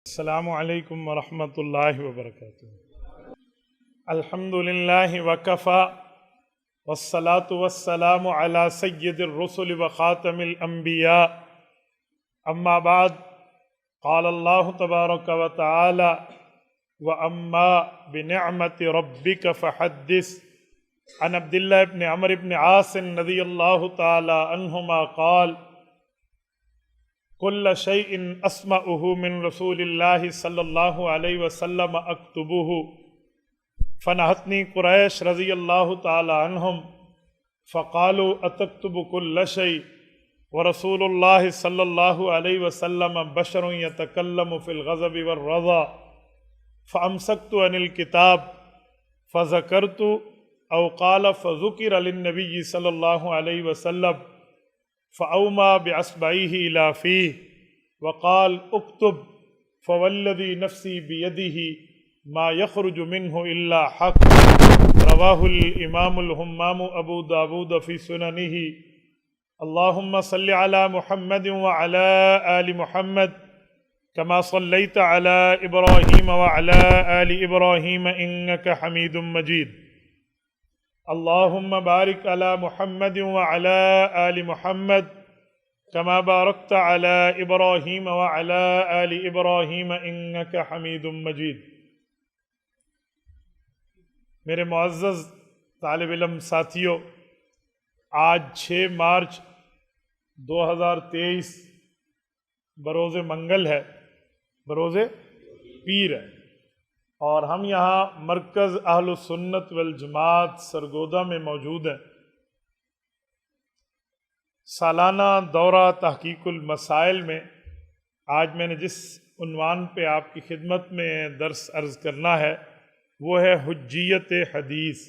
السلام علیکم ورحمۃ اللہ وبرکاتہ۔ الحمدللہ وکفی والصلاة والسلام علی سید الرسل وخاتم الانبیاء، اما بعد، قال اللہ تبارک وتعالی واما بنعمت ربک فحدث۔ عن عبداللہ بن عمرو بن عاص رضی اللہ تعالی عنہما قال کل شیء اسمعه من رسول اللہ صلی اللہ علیہ وسلم اکتبه، فنہتنی قریش رضی اللہ تعالی عنہم فقالوا اتکتب کل شیء ورسول اللہ صلی اللہ علیہ وسلم بشر یتکلم فی الغضب والرضا، فامسکت عن الکتاب فذکرت او قال فذکر للنبی صلی اللہ علیہ وسلم فأومى بأصبعه إلى فيه وقال اكتب فوالذي نفسي بيده ما يخرج منه إلا حق، رواه الإمام الهمام أبو داود في سننه۔ اللهم صل على محمد وعلى آل محمد كما صليت على إبراهيم وعلى آل إبراهيم إنك حميد مجيد۔ اللهم بارك على محمد وعلى آل محمد كما باركت على إبراهيم وعلى آل إبراهيم إنك حميد مجيد۔ میرے معزز طالب علم ساتھیوں، آج 6 مارچ 2023 بروز منگل ہے، بروز پیر ہے، اور ہم یہاں مرکز اہل السنت والجماعت سرگودہ میں موجود ہیں۔ سالانہ دورہ تحقیق المسائل میں آج میں نے جس عنوان پہ آپ کی خدمت میں درس عرض کرنا ہے وہ ہے حجیت حدیث،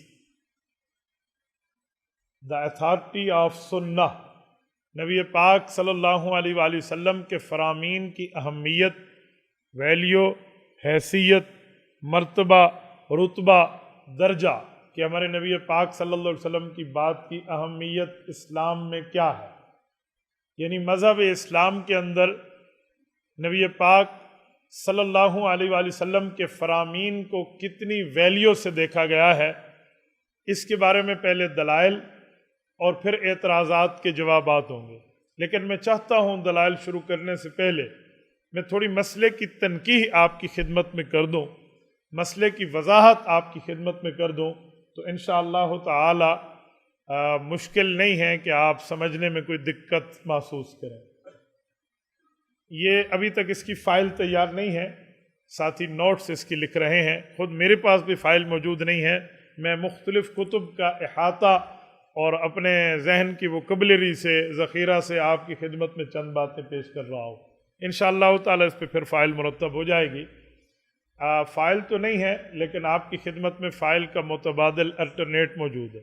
دا اتھارٹی آف سنہ۔ نبی پاک صلی اللہ علیہ وآلہ وسلم کے فرامین کی اہمیت، ویلیو، حیثیت، مرتبہ، رتبہ، درجہ کہ ہمارے نبی پاک صلی اللہ علیہ وسلم کی بات کی اہمیت اسلام میں کیا ہے، یعنی مذہب اسلام کے اندر نبی پاک صلی اللہ علیہ وآلہ وسلم کے فرامین کو کتنی ویلیو سے دیکھا گیا ہے، اس کے بارے میں پہلے دلائل اور پھر اعتراضات کے جوابات ہوں گے۔ لیکن میں چاہتا ہوں دلائل شروع کرنے سے پہلے میں تھوڑی مسئلے کی تنقیح آپ کی خدمت میں کر دوں، مسئلے کی وضاحت آپ کی خدمت میں کر دوں، تو انشاءاللہ تعالی مشکل نہیں ہے کہ آپ سمجھنے میں کوئی دقت محسوس کریں۔ یہ ابھی تک اس کی فائل تیار نہیں ہے، ساتھی نوٹس اس کی لکھ رہے ہیں، خود میرے پاس بھی فائل موجود نہیں ہے، میں مختلف کتب کا احاطہ اور اپنے ذہن کی وکیبلری سے، ذخیرہ سے آپ کی خدمت میں چند باتیں پیش کر رہا ہوں۔ انشاءاللہ تعالی اس پہ پھر فائل مرتب ہو جائے گی۔ فائل تو نہیں ہے لیکن آپ کی خدمت میں فائل کا متبادل الٹرنیٹ موجود ہے۔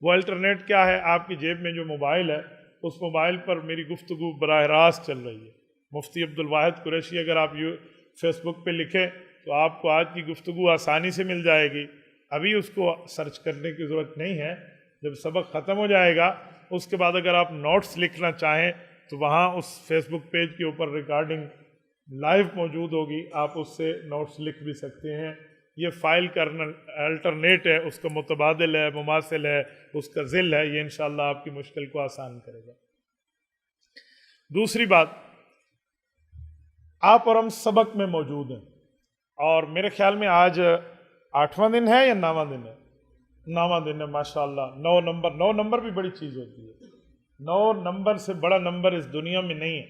وہ الٹرنیٹ کیا ہے؟ آپ کی جیب میں جو موبائل ہے اس موبائل پر میری گفتگو براہ راست چل رہی ہے۔ مفتی عبدالواحد قریشی اگر آپ فیس بک پہ لکھیں تو آپ کو آج کی گفتگو آسانی سے مل جائے گی، ابھی اس کو سرچ کرنے کی ضرورت نہیں ہے۔ جب سبق ختم ہو جائے گا اس کے بعد اگر آپ نوٹس لکھنا چاہیں تو وہاں اس فیس بک پیج کے اوپر ریکارڈنگ لائیو موجود ہوگی، آپ اس سے نوٹس لکھ بھی سکتے ہیں۔ یہ فائل کا الٹرنیٹ ہے، اس کا متبادل ہے، مماثل ہے، اس کا ذل ہے، یہ انشاءاللہ آپ کی مشکل کو آسان کرے گا۔ دوسری بات، آپ اور ہم سبق میں موجود ہیں، اور میرے خیال میں آج 8واں دن ہے یا 9واں دن ہے؟ 9واں دن ہے، ماشاءاللہ۔ 9 نمبر بھی بڑی چیز ہوتی ہے، 9 نمبر سے بڑا نمبر اس دنیا میں نہیں ہے۔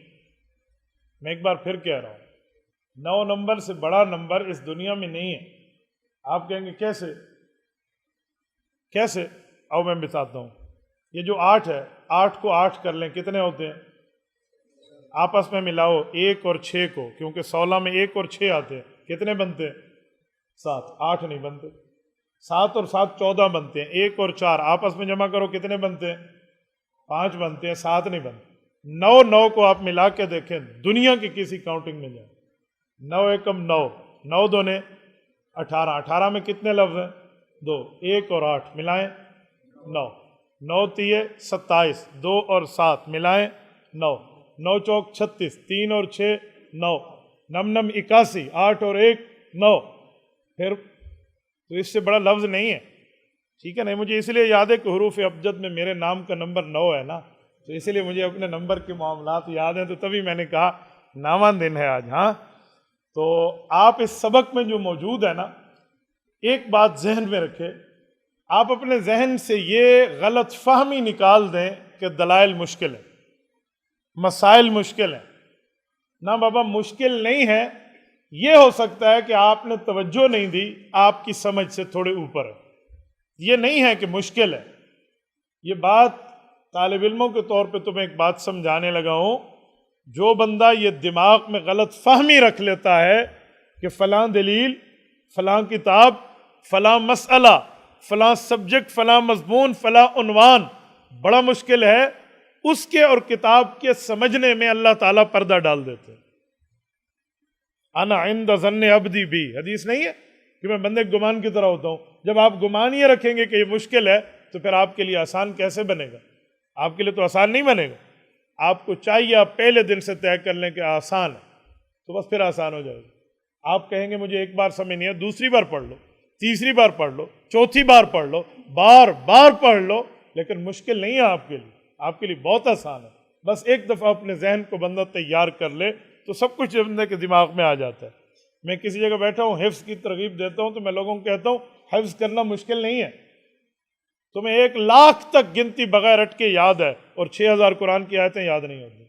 میں ایک بار پھر کہہ رہا ہوں، 9 نمبر سے بڑا نمبر اس دنیا میں نہیں ہے۔ آپ کہیں گے کیسے؟ آؤ میں بتاتا ہوں۔ یہ جو 8 ہے، 8 کو 8 کر لیں، کتنے ہوتے ہیں؟ آپس میں ملاؤ 1 اور 6 کو، کیونکہ 16 میں 1 اور 6 آتے ہیں، کتنے بنتے ہیں؟ 7۔ 8 نہیں بنتے، 7 اور 7 14 بنتے ہیں۔ 1 اور 4 آپس میں جمع کرو، کتنے بنتے ہیں؟ 5 بنتے ہیں، 7 نہیں بنتے۔ 9 کو آپ ملا کے دیکھیں، دنیا کی کسی کاؤنٹنگ میں جائیں، 9 ایکم 9، 9 دونے 18، 18 میں کتنے لفظ ہیں؟ 2، 1 اور 8 ملائیں 9، 9 تیے 27، 2 اور 7 ملائیں 9، 9 چوک 36، 3 اور 6 9، نم نم 81، 8 اور 1 9، پھر تو اس سے بڑا لفظ نہیں ہے، ٹھیک ہے. نہیں مجھے اس لیے یاد ہے کہ حروف ابجد میں میرے نام کا نمبر 9 ہے نا، تو اس لیے مجھے اپنے نمبر کے معاملات یاد ہیں، تو تبھی میں نے کہا نامہ دن ہے آج. ہاں تو آپ اس سبق میں جو موجود ہے نا، ایک بات ذہن میں رکھے، آپ اپنے ذہن سے یہ غلط فہمی نکال دیں کہ دلائل مشکل ہے، مسائل مشکل ہیں. نہ بابا مشکل نہیں ہے، یہ ہو سکتا ہے کہ آپ نے توجہ نہیں دی، آپ کی سمجھ سے تھوڑے اوپر ہے. یہ نہیں ہے کہ مشکل ہے. یہ بات طالب علموں کے طور پہ تمہیں ایک بات سمجھانے لگا ہوں. جو بندہ یہ دماغ میں غلط فہمی رکھ لیتا ہے کہ فلاں دلیل، فلاں کتاب، فلاں مسئلہ، فلاں سبجیکٹ، فلاں مضمون، فلاں عنوان بڑا مشکل ہے، اس کے اور کتاب کے سمجھنے میں اللہ تعالیٰ پردہ ڈال دیتے. انا عند ظن عبدی بھی، حدیث نہیں ہے کہ میں بندے گمان کی طرح ہوتا ہوں. جب آپ گمان یہ رکھیں گے کہ یہ مشکل ہے تو پھر آپ کے لیے آسان کیسے بنے گا؟ آپ کے لیے تو آسان نہیں بنے گا. آپ کو چاہیے آپ پہلے دن سے طے کر لیں کہ آسان ہے، تو بس پھر آسان ہو جائے گا. آپ کہیں گے مجھے ایک بار سمجھ نہیں ہے، دوسری بار پڑھ لو، تیسری بار پڑھ لو، چوتھی بار پڑھ لو، بار بار پڑھ لو، لیکن مشکل نہیں ہے آپ کے لیے، آپ کے لیے بہت آسان ہے. بس ایک دفعہ اپنے ذہن کو بندہ تیار کر لے تو سب کچھ بندے کے دماغ میں آ جاتا ہے. میں کسی جگہ بیٹھا ہوں حفظ کی ترغیب دیتا ہوں تو میں لوگوں کو کہتا ہوں حفظ کرنا مشکل نہیں ہے. تمہیں 1,00,000 تک گنتی بغیر اٹ کے یاد ہے اور 6,000 قرآن کی آیتیں یاد نہیں ہوتی.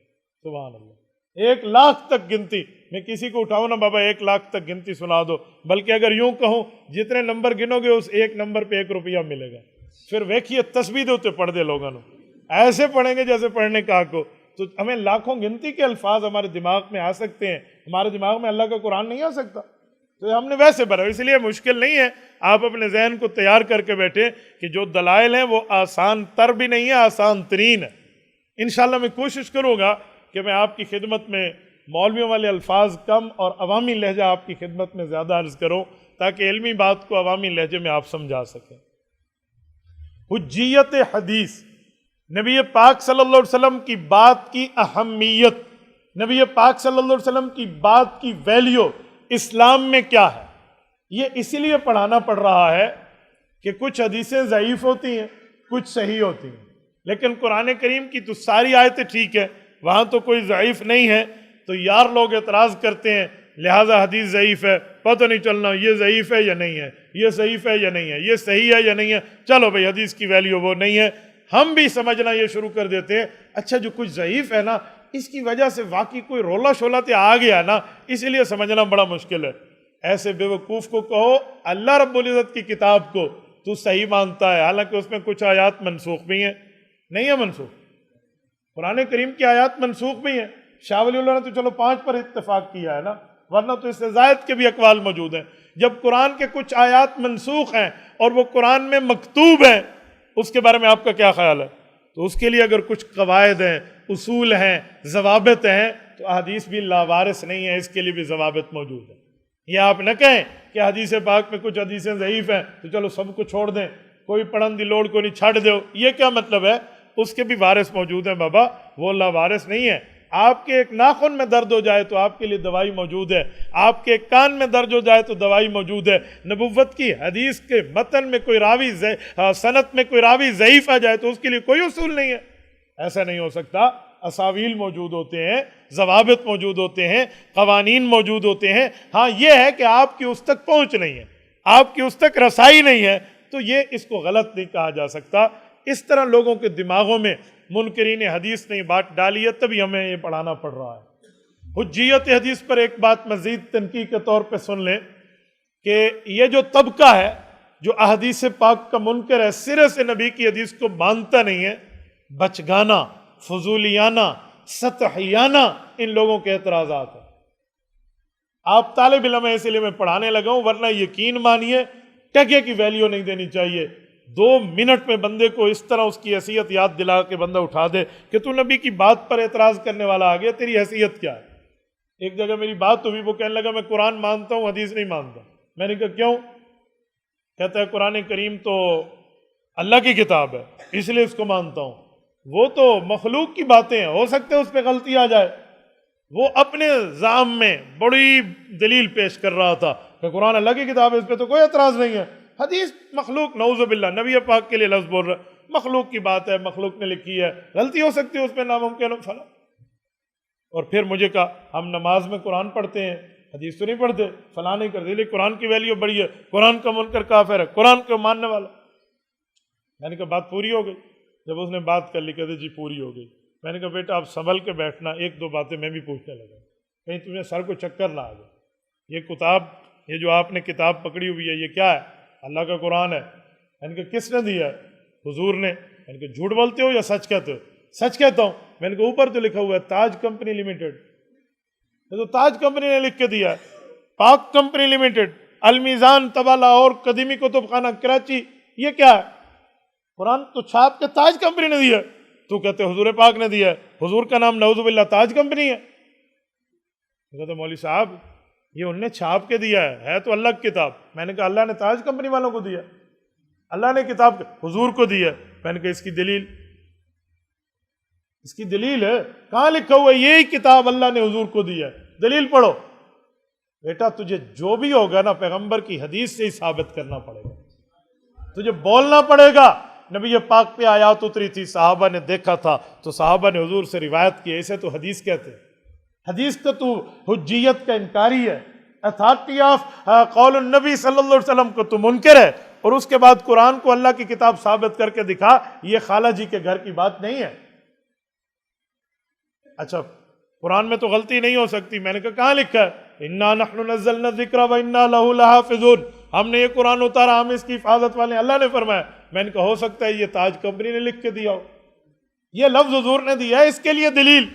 سبحان اللہ. 1,00,000 تک گنتی. میں کسی کو اٹھاؤں نا بابا 1,00,000 تک گنتی سنا دو، بلکہ اگر یوں کہوں جتنے نمبر گنو گے اس ایک نمبر پہ 1 روپیہ ملے گا. پھر ویکھیے تسبیح دوتے پڑھ دے لوگوں نے، ایسے پڑھیں گے جیسے پڑھنے کا کو. تو ہمیں لاکھوں گنتی کے الفاظ ہمارے دماغ میں آ سکتے ہیں، ہمارے دماغ میں اللہ کا قرآن نہیں آ سکتا. تو ہم نے ویسے بنا، اس لیے مشکل نہیں ہے. آپ اپنے ذہن کو تیار کر کے بیٹھے کہ جو دلائل ہیں وہ آسان تر بھی نہیں ہے، آسان ترین ہے. انشاءاللہ میں کوشش کروں گا کہ میں آپ کی خدمت میں مولویوں والے الفاظ کم اور عوامی لہجہ آپ کی خدمت میں زیادہ عرض کروں تاکہ علمی بات کو عوامی لہجے میں آپ سمجھا سکیں. حجیت حدیث، نبی پاک صلی اللہ علیہ وسلم کی بات کی اہمیت، نبی پاک صلی اللہ علیہ وسلم کی بات کی ویلیو اسلام میں کیا ہے، یہ اسی لیے پڑھانا پڑ رہا ہے کہ کچھ حدیثیں ضعیف ہوتی ہیں، کچھ صحیح ہوتی ہیں. لیکن قرآن کریم کی تو ساری آیتیں ٹھیک ہے، وہاں تو کوئی ضعیف نہیں ہے. تو یار لوگ اعتراض کرتے ہیں لہٰذا حدیث ضعیف ہے، پتہ نہیں چلنا یہ ضعیف ہے یا نہیں ہے، یہ ضعیف ہے یا نہیں ہے، یہ صحیح ہے یا نہیں ہے، چلو بھئی حدیث کی ویلیو وہ نہیں ہے. ہم بھی سمجھنا یہ شروع کر دیتے ہیں اچھا جو کچھ ضعیف ہے نا اس کی وجہ سے واقعی کوئی رولا شولا تو آ گیا نا، اس لیے سمجھنا بڑا مشکل ہے. ایسے بے وقوف کو کہو اللہ رب العزت کی کتاب کو تو صحیح مانتا ہے، حالانکہ اس میں کچھ آیات منسوخ بھی ہیں. نہیں ہے منسوخ؟ قرآن کریم کی آیات منسوخ بھی ہیں. شاہ ولی اللہ نے تو چلو 5 پر اتفاق کیا ہے نا، ورنہ تو اس سے زائد کے بھی اقوال موجود ہیں. جب قرآن کے کچھ آیات منسوخ ہیں اور وہ قرآن میں مکتوب ہیں، اس کے بارے میں آپ کا کیا خیال ہے؟ تو اس کے لیے اگر کچھ قواعد ہیں، اصول ہیں، ضوابط ہیں، تو حدیث بھی لاوارث نہیں ہے، اس کے لیے بھی ضوابط موجود ہیں. یہ آپ نہ کہیں کہ حدیث پاک میں کچھ حدیثیں ضعیف ہیں تو چلو سب کو چھوڑ دیں، کوئی پڑھن دی لوڑ کو نہیں چھاڑ دو. یہ کیا مطلب ہے؟ اس کے بھی وارث موجود ہیں بابا، وہ لاوارث نہیں ہے. آپ کے ایک ناخن میں درد ہو جائے تو آپ کے لیے دوائی موجود ہے، آپ کے ایک کان میں درد ہو جائے تو دوائی موجود ہے. نبوت کی حدیث کے متن میں کوئی راوی سند میں کوئی راوی ضعیف آ جائے تو اس کے لیے کوئی اصول نہیں ہے. ایسا نہیں ہو سکتا. اساویل موجود ہوتے ہیں، ضوابط موجود ہوتے ہیں، قوانین موجود ہوتے ہیں. ہاں یہ ہے کہ آپ کی اس تک پہنچ نہیں ہے، آپ کی اس تک رسائی نہیں ہے، تو یہ اس کو غلط نہیں کہا جا سکتا. اس طرح لوگوں کے دماغوں میں منکرین حدیث نے بات ڈالی ہے، تبھی ہمیں یہ پڑھانا پڑ رہا ہے. حجیت حدیث پر ایک بات مزید تنقید کے طور پہ سن لیں کہ یہ جو طبقہ ہے جو احادیث پاک کا منکر ہے، سرے سے نبی کی حدیث کو مانتا نہیں ہے، بچگانہ، فضولیانہ، سطحیانہ ان لوگوں کے اعتراضات ہیں. آپ طالب علم ہیں اس لیے میں پڑھانے لگا ہوں، ورنہ یقین مانیے ٹکے کی ویلیو نہیں دینی چاہیے. 2 منٹ میں بندے کو اس طرح اس کی حیثیت یاد دلا کے بندہ اٹھا دے کہ تو نبی کی بات پر اعتراض کرنے والا آ گیا، تیری حیثیت کیا ہے؟ ایک جگہ میری بات ہوئی، وہ کہنے لگا میں قرآن مانتا ہوں حدیث نہیں مانتا. میں نے کہا کیوں؟ کہتا ہے قرآن کریم تو اللہ کی کتاب ہے اس لیے اس کو مانتا ہوں. وہ تو مخلوق کی باتیں ہیں، ہو سکتا ہے اس پہ غلطی آ جائے. وہ اپنے زعم میں بڑی دلیل پیش کر رہا تھا کہ قرآن اللہ کی کتاب ہے، اس پہ تو کوئی اعتراض نہیں ہے، حدیث مخلوق، نعوذ باللہ، نبی پاک کے لیے لفظ بول رہا ہے، مخلوق کی بات ہے، مخلوق نے لکھی ہے، غلطی ہو سکتی ہے اس میں، ناممکن فلاں۔ اور پھر مجھے کہا ہم نماز میں قرآن پڑھتے ہیں، حدیث تو نہیں پڑھتے، فلاں نہیں کرتے، لیکن قرآن کی ویلیو بڑی ہے، قرآن کا منکر کافر ہے، قرآن کو ماننے والا۔ میں نے کہا بات پوری ہو گئی؟ جب اس نے بات کر لی کہتے جی پوری ہو گئی۔ میں نے کہا بیٹا آپ سنبھل کے بیٹھنا، ایک دو باتیں میں بھی پوچھنے لگا، کہیں تمہیں سر کو چکر نہ آ جائے۔ یہ کتاب، یہ جو آپ نے کتاب پکڑی ہوئی ہے، یہ کیا ہے؟ اللہ کا قرآن ہے۔ میں نے کہا کس نے دیا ہے؟ حضور نے۔ میں نے کہا جھوٹ بولتے ہو یا سچ کہتے ہو؟ سچ کہتا ہوں۔ میں نے کہا اوپر تو لکھا ہوا ہے تاج کمپنی لمیٹڈ، تو تاج کمپنی نے لکھ کے دیا ہے، پاک کمپنی لمیٹڈ، المیزان طبع لاہور، قدیمی کتب خانہ کراچی، یہ کیا ہے؟ قرآن تو چھاپ کے تاج کمپنی نے دیا ہے، تو کہتے حضور پاک نے دیا ہے، حضور کا نام نعوذ باللہ تاج کمپنی ہے۔ کہتے مولوی صاحب یہ انہوں نے چھاپ کے دیا ہے تو اللہ کی کتاب۔ میں نے کہا اللہ نے تاج کمپنی والوں کو دیا، اللہ نے کتاب حضور کو دیا۔ میں نے کہا اس کی دلیل، اس کی دلیل ہے کہاں لکھا ہوا ہے یہی کتاب اللہ نے حضور کو دیا ہے؟ دلیل پڑھو۔ بیٹا تجھے جو بھی ہوگا نا پیغمبر کی حدیث سے ہی ثابت کرنا پڑے گا، تجھے بولنا پڑے گا۔ نبی پاک پہ آیات اتری تھی، صحابہ نے دیکھا تھا تو صحابہ نے حضور سے روایت کی، اسے تو حدیث کہتے ہیں۔ حدیث کا تو حجیت کا انکاری ہے، اتھارٹی آف قول النبی صلی اللہ علیہ وسلم کو تو منکر ہے، اور اس کے بعد قرآن کو اللہ کی کتاب ثابت کر کے دکھا، یہ خالہ جی کے گھر کی بات نہیں ہے۔ اچھا قرآن میں تو غلطی نہیں ہو سکتی۔ میں نے کہا کہاں لکھا ہے اِنَّا نَحْنُ نَزَّلْنَا الذِّكْرَ وَإِنَّا لَهُ لَحَافِظُونَ، ہم نے یہ قرآن اتارا، ہم اس کی حفاظت والے ہیں، اللہ نے فرمایا۔ میں نے کہا ہو سکتا ہے یہ تاج کمپنی نے لکھ کے دیا ہو، یہ لفظ حضور نے دیا ہے، اس کے لیے دلیل۔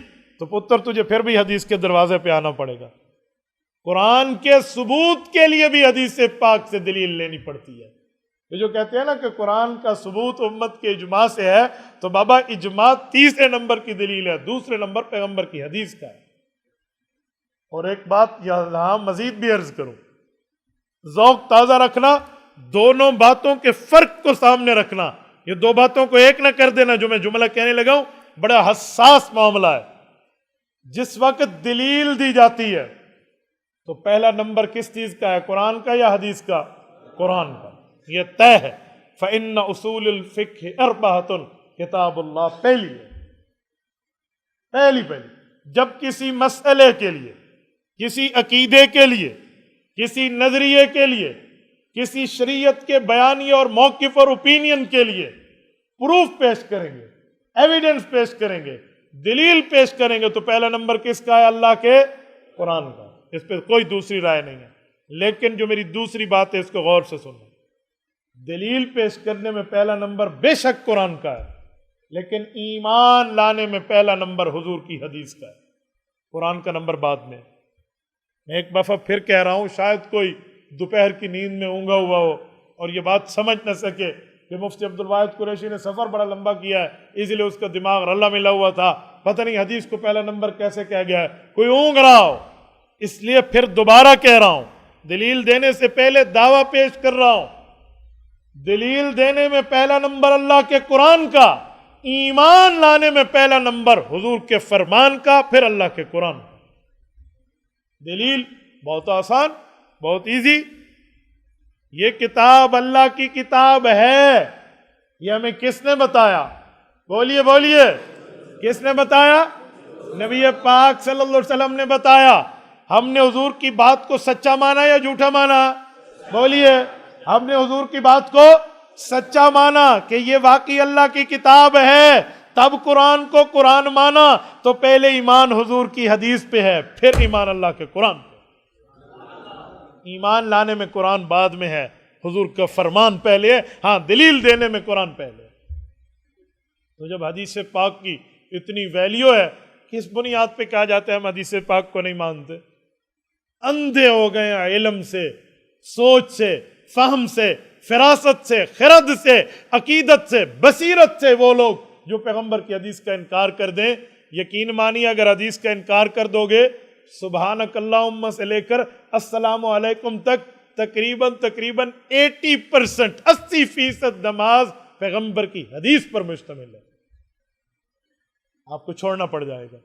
تو پتر تجھے پھر بھی حدیث کے دروازے پہ آنا پڑے گا، قرآن کے ثبوت کے لیے بھی حدیث پاک سے دلیل لینی پڑتی ہے۔ یہ جو کہتے ہیں نا کہ قرآن کا ثبوت امت کے اجماع سے ہے، تو بابا اجماع تیسرے نمبر کی دلیل ہے، دوسرے نمبر پیغمبر کی حدیث کا ہے۔ اور ایک بات یہاں مزید بھی عرض کروں، ذوق تازہ رکھنا، دونوں باتوں کے فرق کو سامنے رکھنا، یہ دو باتوں کو ایک نہ کر دینا۔ جو میں جملہ کہنے لگا ہوں بڑا حساس معاملہ ہے۔ جس وقت دلیل دی جاتی ہے تو پہلا نمبر کس چیز کا ہے، قرآن کا یا حدیث کا؟ قرآن کا، یہ طے ہے۔ فَإِنَّ أُصُولِ الْفِقْهِ أَرْبَعَةٌ، کتاب اللہ پہلی ہے، پہلی جب کسی مسئلے کے لیے، کسی عقیدے کے لیے، کسی نظریے کے لیے، کسی شریعت کے بیانیے اور موقف اور اوپینین کے لیے پروف پیش کریں گے، ایویڈنس پیش کریں گے، دلیل پیش کریں گے، تو پہلا نمبر کس کا ہے؟ اللہ کے قرآن کا، اس پہ کوئی دوسری رائے نہیں ہے۔ لیکن جو میری دوسری بات ہے اس کو غور سے سننا، دلیل پیش کرنے میں پہلا نمبر بے شک قرآن کا ہے، لیکن ایمان لانے میں پہلا نمبر حضور کی حدیث کا ہے، قرآن کا نمبر بعد میں۔ میں ایک دفعہ پھر کہہ رہا ہوں، شاید کوئی دوپہر کی نیند میں اونگا ہوا ہو اور یہ بات سمجھ نہ سکے کہ مفتی عبدالواحد قریشی نے سفر بڑا لمبا کیا ہے، اس لیے اس کا دماغ رلا ملا ہوا تھا، پتہ نہیں حدیث کو پہلا نمبر کیسے کہہ گیا ہے، کوئی اونگ رہا ہو۔ اس لیے پھر دوبارہ کہہ رہا ہوں، دلیل دینے سے پہلے دعویٰ پیش کر رہا ہوں، دلیل دینے میں پہلا نمبر اللہ کے قرآن کا، ایمان لانے میں پہلا نمبر حضور کے فرمان کا، پھر اللہ کے قرآن کا۔ دلیل بہت آسان، بہت ایزی، یہ کتاب اللہ کی کتاب ہے، یہ ہمیں کس نے بتایا؟ بولیے بولیے، کس نے بتایا؟ نبی پاک صلی اللہ علیہ وسلم نے بتایا۔ ہم نے حضور کی بات کو سچا مانا یا جھوٹا مانا؟ بولیے، ہم نے حضور کی بات کو سچا مانا کہ یہ واقعی اللہ کی کتاب ہے، تب قرآن کو قرآن مانا، تو پہلے ایمان حضور کی حدیث پہ ہے، پھر ایمان اللہ کے قرآن پہ۔ ایمان لانے میں قرآن بعد میں ہے، حضور کا فرمان پہلے ہے، ہاں دلیل دینے میں قرآن پہلے ہے۔ تو جب حدیث پاک کی اتنی ویلیو ہے، کس بنیاد پہ کہا جاتا ہے ہم حدیث پاک کو نہیں مانتے؟ اندھے ہو گئے ہیں علم سے، سوچ سے، فہم سے، فراست سے، خرد سے، عقیدت سے، بصیرت سے وہ لوگ جو پیغمبر کی حدیث کا انکار کر دیں۔ یقین مانی اگر حدیث کا انکار کر دو گے، سبحانک اللہم سے لے کر السلام علیکم تک تقریباً 80%، 80% نماز پیغمبر کی حدیث پر مشتمل ہے، آپ کو چھوڑنا پڑ جائے گا۔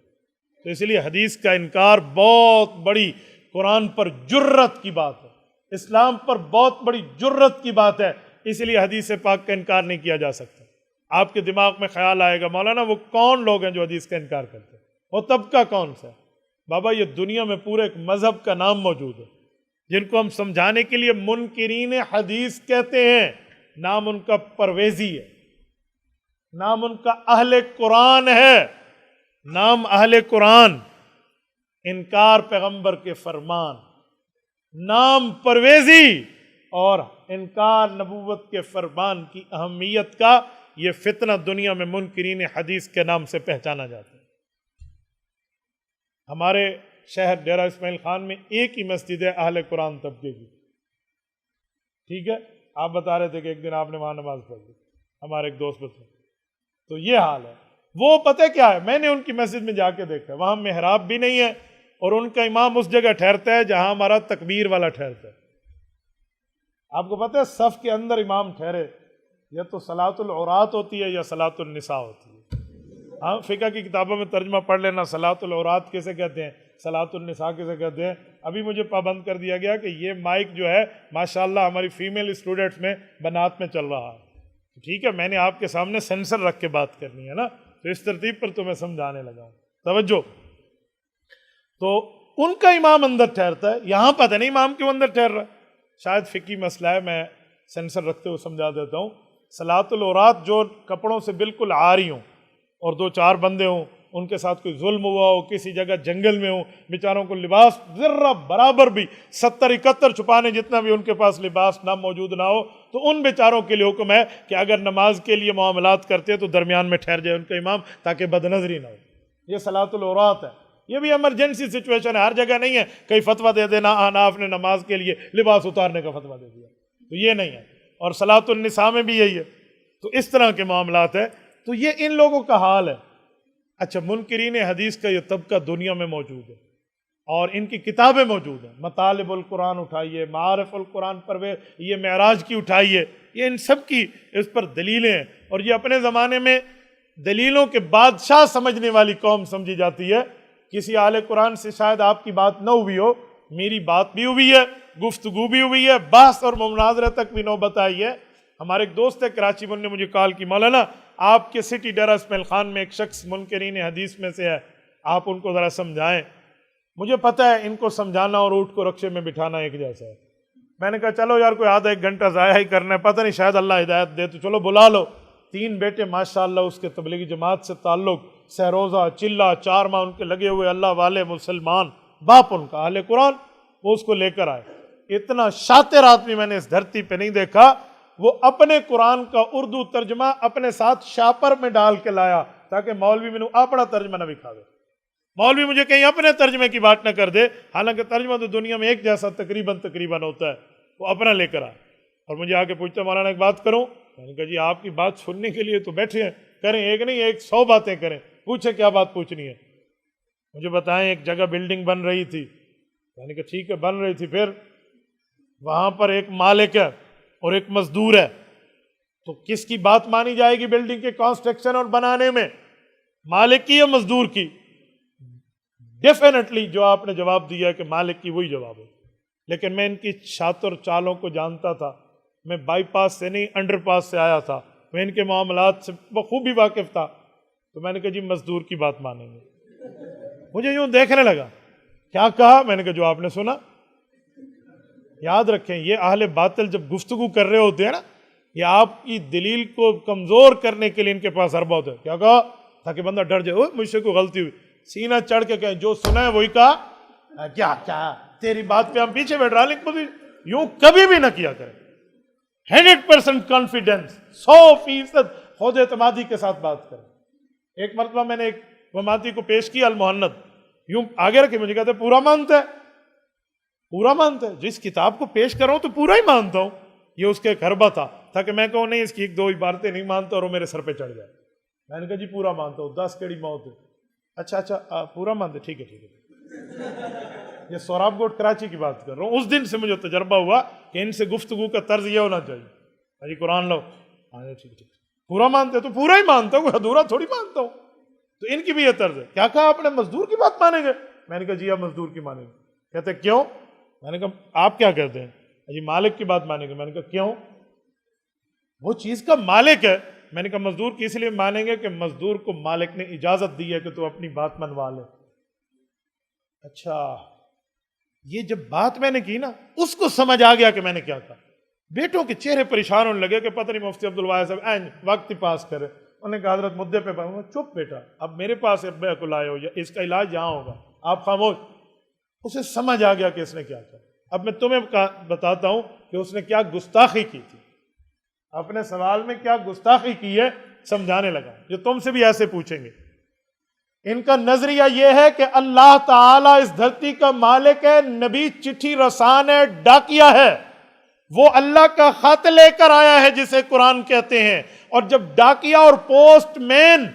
تو اس لیے حدیث کا انکار بہت بڑی قرآن پر جرت کی بات ہے، اسلام پر بہت بڑی جرت کی بات ہے، اس لیے حدیث پاک کا انکار نہیں کیا جا سکتا۔ آپ کے دماغ میں خیال آئے گا مولانا وہ کون لوگ ہیں جو حدیث کا انکار کرتے ہیں، وہ طبقہ کون سا ہے؟ بابا یہ دنیا میں پورے ایک مذہب کا نام موجود ہے جن کو ہم سمجھانے کے لیے منکرین حدیث کہتے ہیں، نام ان کا پرویزی ہے، نام ان کا اہل قرآن ہے، نام اہل قرآن، انکار پیغمبر کے فرمان، نام پرویزی اور انکار نبوت کے فرمان کی اہمیت کا یہ فتنہ دنیا میں منکرین حدیث کے نام سے پہچانا جاتا ہے۔ ہمارے شہر ڈیرہ اسماعیل خان میں ایک ہی مسجد ہے اہل قرآن طبقے کی، ٹھیک ہے؟ آپ بتا رہے تھے کہ ایک دن آپ نے وہاں نماز پڑھ لی، ہمارے ایک دوست بتا، تو یہ حال ہے۔ وہ پتہ کیا ہے، میں نے ان کی مسجد میں جا کے دیکھا، وہاں محراب بھی نہیں ہے اور ان کا امام اس جگہ ٹھہرتا ہے جہاں ہمارا تکبیر والا ٹھہرتا ہے۔ آپ کو پتہ ہے صف کے اندر امام ٹھہرے یا تو صلاۃ العورات ہوتی ہے یا صلاۃ النساء ہوتی ہے۔ ہاں فقہ کی کتابوں میں ترجمہ پڑھ لینا، صلاۃ العورات کیسے کہتے ہیں، صلاۃ النساء کیسے کہتے ہیں۔ ابھی مجھے پابند کر دیا گیا کہ یہ مائک جو ہے ماشاءاللہ ہماری فیمیل اسٹوڈنٹس میں بنات میں چل رہا ہے، ٹھیک ہے؟ میں نے آپ کے سامنے سینسر رکھ کے بات کرنی ہے نا، تو اس ترتیب پر تو میں سمجھانے لگا ہوں، توجہ۔ تو ان کا امام اندر ٹھہرتا ہے، یہاں پتہ نہیں امام کیوں اندر ٹھہر رہا ہے، شاید فقہی مسئلہ ہے، میں سینسر رکھتے ہوئے سمجھا دیتا ہوں۔ صلاۃ العورات جو کپڑوں سے بالکل عاری ہوں اور دو چار بندے ہوں، ان کے ساتھ کوئی ظلم ہوا ہو، کسی جگہ جنگل میں ہوں، بیچاروں کو لباس ذرہ برابر بھی 70-71 چھپانے جتنا بھی ان کے پاس لباس نہ موجود نہ ہو، تو ان بیچاروں کے لیے حکم ہے کہ اگر نماز کے لیے معاملات کرتے ہیں تو درمیان میں ٹھہر جائے ان کا امام تاکہ بد نظری نہ ہو۔ یہ صلاۃ العورات ہے، یہ بھی ایمرجنسی سچویشن ہے، ہر جگہ نہیں ہے کہیں فتویٰ دے دینا احناف نے نماز کے لیے لباس اتارنے کا فتویٰ دے دیا، تو یہ نہیں ہے۔ اور صلاۃ النساء میں بھی یہی ہے، تو اس طرح کے معاملات ہیں، تو یہ ان لوگوں کا حال ہے۔ اچھا، منکرین حدیث کا یہ طبقہ دنیا میں موجود ہے اور ان کی کتابیں موجود ہیں، مطالب القرآن اٹھائیے، معارف القرآن پرویز، یہ معراج کی اٹھائیے، یہ ان سب کی اس پر دلیلیں ہیں، اور یہ اپنے زمانے میں دلیلوں کے بادشاہ سمجھنے والی قوم سمجھی جاتی ہے۔ کسی اہل قرآن سے شاید آپ کی بات نہ ہوئی ہو، میری بات بھی ہوئی ہے، گفتگو بھی ہوئی ہے، بحث اور مناظرہ تک بھی نوبت آئی ہے۔ ہمارے ایک دوست ہے کراچی میں، نے مجھے کال کی، مولانا آپ کے سٹی ڈیرہ اسماعیل خان میں ایک شخص منکرین حدیث میں سے ہے، آپ ان کو ذرا سمجھائیں۔ مجھے پتہ ہے ان کو سمجھانا اور اونٹ کو رکشے میں بٹھانا ایک جیسا ہے۔ میں نے کہا چلو یار کوئی آدھا ایک گھنٹہ ضائع ہی کرنا ہے، پتہ نہیں شاید اللہ ہدایت دے، تو چلو بلا لو۔ 3 بیٹے ماشاءاللہ اس کے تبلیغی جماعت سے تعلق، سہروزہ چلہ 4 ماہ ان کے لگے ہوئے، اللہ والے مسلمان، باپ ان کا اہل قرآن، وہ اس کو لے کر آئے۔ اتنا شاطر آدمی میں نے اس دھرتی پہ نہیں دیکھا، وہ اپنے قرآن کا اردو ترجمہ اپنے ساتھ شاپر میں ڈال کے لایا تاکہ مولوی میں اپنا ترجمہ نہ دکھا دے، مولوی مجھے کہیں اپنے ترجمے کی بات نہ کر دے، حالانکہ ترجمہ تو دنیا میں ایک جیسا تقریباً ہوتا ہے، وہ اپنا لے کر آئے اور مجھے آ کے پوچھتا مولانا ایک بات کروں؟ میں نے کہا جی آپ کی بات سننے کے لیے تو بیٹھے ہیں، کریں، ایک نہیں ایک 100 باتیں کریں، پوچھیں کیا بات پوچھنی ہے، مجھے بتائیں۔ ایک جگہ بلڈنگ بن رہی تھی، میں نے کہا ٹھیک ہے بن رہی تھی، پھر وہاں پر ایک مالک ہے اور ایک مزدور ہے، تو کس کی بات مانی جائے گی بلڈنگ کے کنسٹرکشن اور بنانے میں، مالک کی یا مزدور کی؟ ڈیفینیٹلی جو آپ نے جواب دیا ہے کہ مالک کی، وہی جواب ہے۔ لیکن میں ان کی شاطر چالوں کو جانتا تھا، میں بائی پاس سے نہیں انڈر پاس سے آیا تھا، میں ان کے معاملات سے بخوبی واقف تھا، تو میں نے کہا جی مزدور کی بات مانیں گے۔ مجھے یوں دیکھنے لگا، کیا کہا؟ میں نے کہا جو آپ نے سنا۔ یاد رکھیں یہ اہل باطل جب گفتگو کر رہے ہوتے ہیں نا، یہ آپ کی دلیل کو کمزور کرنے کے لیے ان کے پاس حربہ ہوتا ہے۔ کیا کہا؟ تاکہ بندہ ڈر جائے، اوہ مجھ سے کوئی غلطی ہوئی، سینہ چڑھ کے کہیں جو سنا ہے وہی کہا، کیا تیری بات پہ ہم پیچھے بیٹھ رہا، لیکن یوں کبھی بھی نہ کیا کریں۔ 100% کانفیڈنس، 100% خود اعتمادی کے ساتھ بات کریں۔ ایک مرتبہ میں نے ایک وماتی کو پیش کیا، المہند، یوں آگے رکھے، مجھے کہتے پورا مانتا ہے، پورا مانتا ہے، جس کتاب کو پیش کر رہا ہوں تو پورا ہی مانتا ہوں۔ یہ اس کے ایک حربہ تھا تاکہ میں کہوں نہیں اس کی 1-2 عبارتیں نہیں مانتا اور وہ میرے سر پہ چڑھ جائے۔ میں نے کہا جی پورا مانتا ہوں، 10 کیڑی موت ہے۔ اچھا پورا مانتے، ٹھیک ہے۔ یہ سوراب گوٹ کراچی کی بات کر رہا ہوں۔ اس دن سے مجھے تجربہ ہوا کہ ان سے گفتگو کا طرز یہ ہونا چاہیے، جی قرآن لو، ٹھیک ہے، پورا مانتے تو پورا ہی مانتا ہوں، ادھورا تھوڑی مانتا ہوں۔ تو ان کی بھی یہ طرز ہے. کیا کہا آپ نے؟ مزدور کی بات مانیں گے؟ میں نے کہا جی آپ مزدور کی مانیں گے. کہتے کیوں؟ میں نے کہا آپ کیا کہتے ہیں؟ جی مالک کی بات مانیں گے. میں نے کہا کیوں؟ وہ چیز کا مالک ہے. میں نے کہا مزدور کی اس لیے مانیں گے کہ مزدور کو مالک نے اجازت دی ہے کہ تو اپنی بات منوا لے. اچھا یہ جب بات میں نے کی نا اس کو سمجھ آ گیا کہ میں نے کیا کہا. بیٹوں کے چہرے پریشان ہونے لگے کہ پتہ نہیں مفتی عبدالواحد صاحب وقت ہی پاس کرے. انہوں نے کہا حضرت مدعے پہ چپ بیٹا، اب میرے پاس ابے کو لائے ہو یا اس کا علاج یہاں ہوگا، آپ خاموش. اسے سمجھ آ گیا کہ اس نے کیا کہا. اب میں تمہیں بتاتا ہوں کہ اس نے کیا گستاخی کی تھی. اپنے سوال میں کیا گستاخی کی ہے سمجھانے لگا، جو تم سے بھی ایسے پوچھیں گے. ان کا نظریہ یہ ہے کہ اللہ تعالیٰ اس دھرتی کا مالک ہے، نبی چٹھی رسان ہے، ڈاکیا ہے. وہ اللہ کا خط لے کر آیا ہے جسے قرآن کہتے ہیں. اور جب ڈاکیا اور postman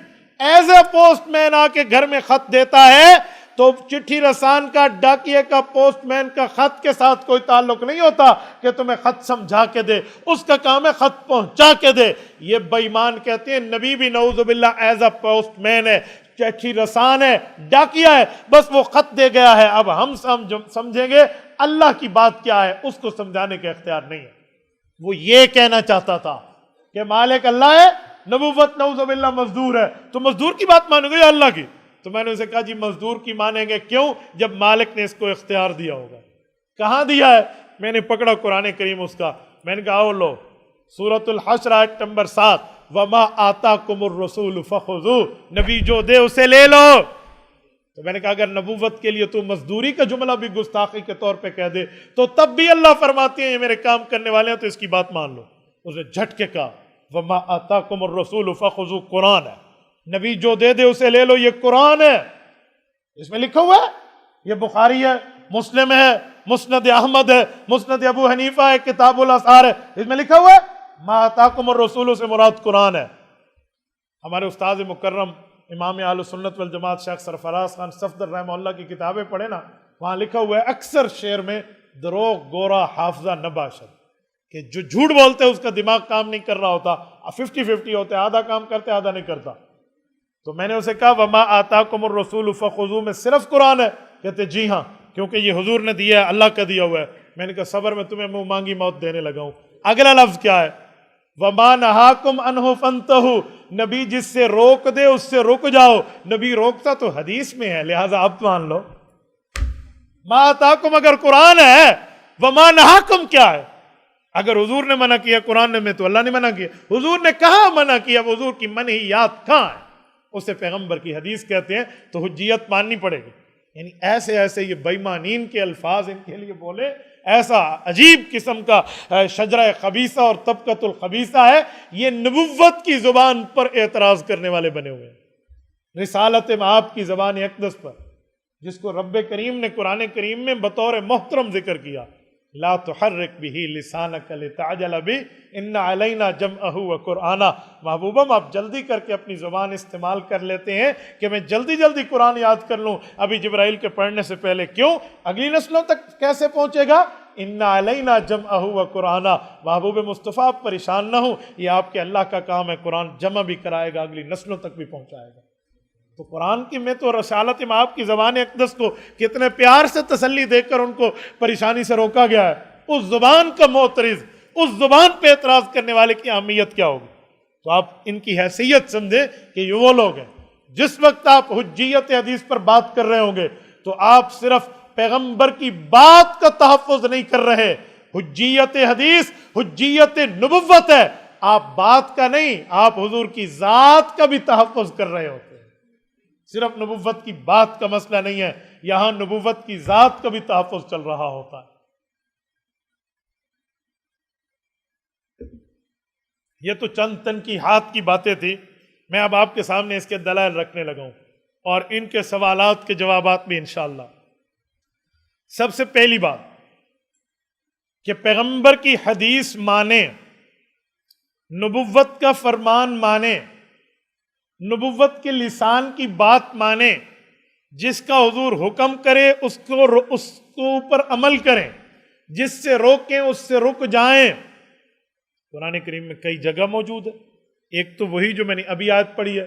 as a postman آ کے گھر میں خط دیتا ہے تو چٹھی رسان کا، ڈاکیے کا، پوسٹ مین کا خط کے ساتھ کوئی تعلق نہیں ہوتا کہ تمہیں خط سمجھا کے دے. اس کا کام ہے خط پہنچا کے دے. یہ بے ایمان کہتے ہیں نبی بھی نعوذ باللہ ایز اے پوسٹ مین ہے، چٹھی رسان ہے، ڈاکیا ہے، بس وہ خط دے گیا ہے. اب ہم سمجھیں گے اللہ کی بات کیا ہے، اس کو سمجھانے کا اختیار نہیں ہے. وہ یہ کہنا چاہتا تھا کہ مالک اللہ ہے، نبوت نعوذ باللہ مزدور ہے، تو مزدور کی بات مانو گے یا اللہ کی؟ تو میں نے اسے کہا جی مزدور کی مانیں گے. کیوں؟ جب مالک نے اس کو اختیار دیا ہوگا. کہاں دیا ہے؟ میں نے پکڑا قرآن کریم اس کا. میں نے کہا او لو سورۃ الحشر آیت نمبر 7 وما آتاکم الرسول فخذوہ، نبی جو دے اسے لے لو. تو میں نے کہا اگر نبوت کے لیے تو مزدوری کا جملہ بھی گستاخی کے طور پہ کہہ دے تو تب بھی اللہ فرماتے ہیں یہ میرے کام کرنے والے ہیں تو اس کی بات مان لو. اس نے جھٹ کے کہا وما آتاکم الرسول فخذوہ، قرآن ہے، نبی جو دے دے اسے لے لو، یہ قرآن ہے. اس میں لکھا ہوا ہے، یہ بخاری ہے، مسلم ہے، مسند احمد ہے، مسند ابو حنیفہ ہے، کتاب الاسحار ہے. اس میں لکھا ہوا ہے ما آتاکم الرسول سے مراد قرآن ہے. ہمارے استاد مکرم امام اہل سنت والجماعت شیخ سرفراز خان صفدر رحمہ اللہ کی کتابیں پڑھے نا، وہاں لکھا ہوا ہے اکثر شعر میں دروغ گورا حافظہ نباشد، کہ جو جھوٹ بولتے ہیں اس کا دماغ کام نہیں کر رہا ہوتا، 50-50 ہوتے، آدھا کام کرتے آدھا نہیں کرتا. تو میں نے اسے کہا وما آتاکم الرسول فخذوہ میں صرف قرآن ہے؟ کہتے جی ہاں، کیونکہ یہ حضور نے دیا ہے، اللہ کا دیا ہوا ہے. میں نے کہا صبر میں تمہیں منہ مانگی موت دینے لگا ہوں. اگلا لفظ کیا ہے؟ وما نہاکم عنہ فانتہوا، نبی جس سے روک دے اس سے رک جاؤ. نبی روکتا تو حدیث میں ہے، لہٰذا اب مان لو. ما آتاکم اگر قرآن ہے، وما نہاکم کیا ہے؟ اگر حضور نے منع کیا قرآن نے، میں تو اللہ نے منع کیا. حضور نے کہاں منع کیا؟ حضور کی منہیات کہاں ہے؟ اسے پیغمبر کی حدیث کہتے ہیں. تو حجیت ماننی پڑے گی. یعنی ایسے یہ بے ایمانین کے الفاظ ان کے لیے بولے، ایسا عجیب قسم کا شجرہ خبیثہ اور طبقۃ الخبیثہ ہے. یہ نبوت کی زبان پر اعتراض کرنے والے بنے ہوئے ہیں، رسالت آپ کی زبان اقدس پر، جس کو رب کریم نے قرآن کریم میں بطور محترم ذکر کیا. لا تحرک به لسانک لتعجل به ان علینا جمعہ وقرآنہ. محبوبم آپ جلدی کر کے اپنی زبان استعمال کر لیتے ہیں کہ میں جلدی قرآن یاد کر لوں ابھی جبرائیل کے پڑھنے سے پہلے. کیوں؟ اگلی نسلوں تک کیسے پہنچے گا؟ ان علینا جمعہ وقرآنہ. محبوب مصطفیٰ آپ پریشان نہ ہوں، یہ آپ کے اللہ کا کام ہے، قرآن جمع بھی کرائے گا، اگلی نسلوں تک بھی پہنچائے گا. تو قرآن کی میں تو رسالت آپ کی زبان اقدس کو کتنے پیار سے تسلی دے کر ان کو پریشانی سے روکا گیا ہے. اس زبان کا معترض، اس زبان پہ اعتراض کرنے والے کی اہمیت کیا ہوگی؟ تو آپ ان کی حیثیت سمجھیں کہ یہ وہ لوگ ہیں. جس وقت آپ حجیت حدیث پر بات کر رہے ہوں گے تو آپ صرف پیغمبر کی بات کا تحفظ نہیں کر رہے. حجیت حدیث حجیت نبوت ہے، آپ بات کا نہیں، آپ حضور کی ذات کا بھی تحفظ کر رہے ہوتے ہیں. صرف نبوت کی بات کا مسئلہ نہیں ہے، یہاں نبوت کی ذات کا بھی تحفظ چل رہا ہوتا ہے. یہ تو چند تنقیحات کی باتیں تھی. میں اب آپ کے سامنے اس کے دلائل رکھنے لگا ہوں اور ان کے سوالات کے جوابات بھی انشاءاللہ. سب سے پہلی بات کہ پیغمبر کی حدیث مانیں، نبوت کا فرمان مانیں، نبوت کے لسان کی بات مانیں، جس کا حضور حکم کرے اس کو اوپر عمل کریں، جس سے روکیں اس سے رک جائیں. قرآن کریم میں کئی جگہ موجود ہے. ایک تو وہی جو میں نے ابھی آیت پڑھی ہے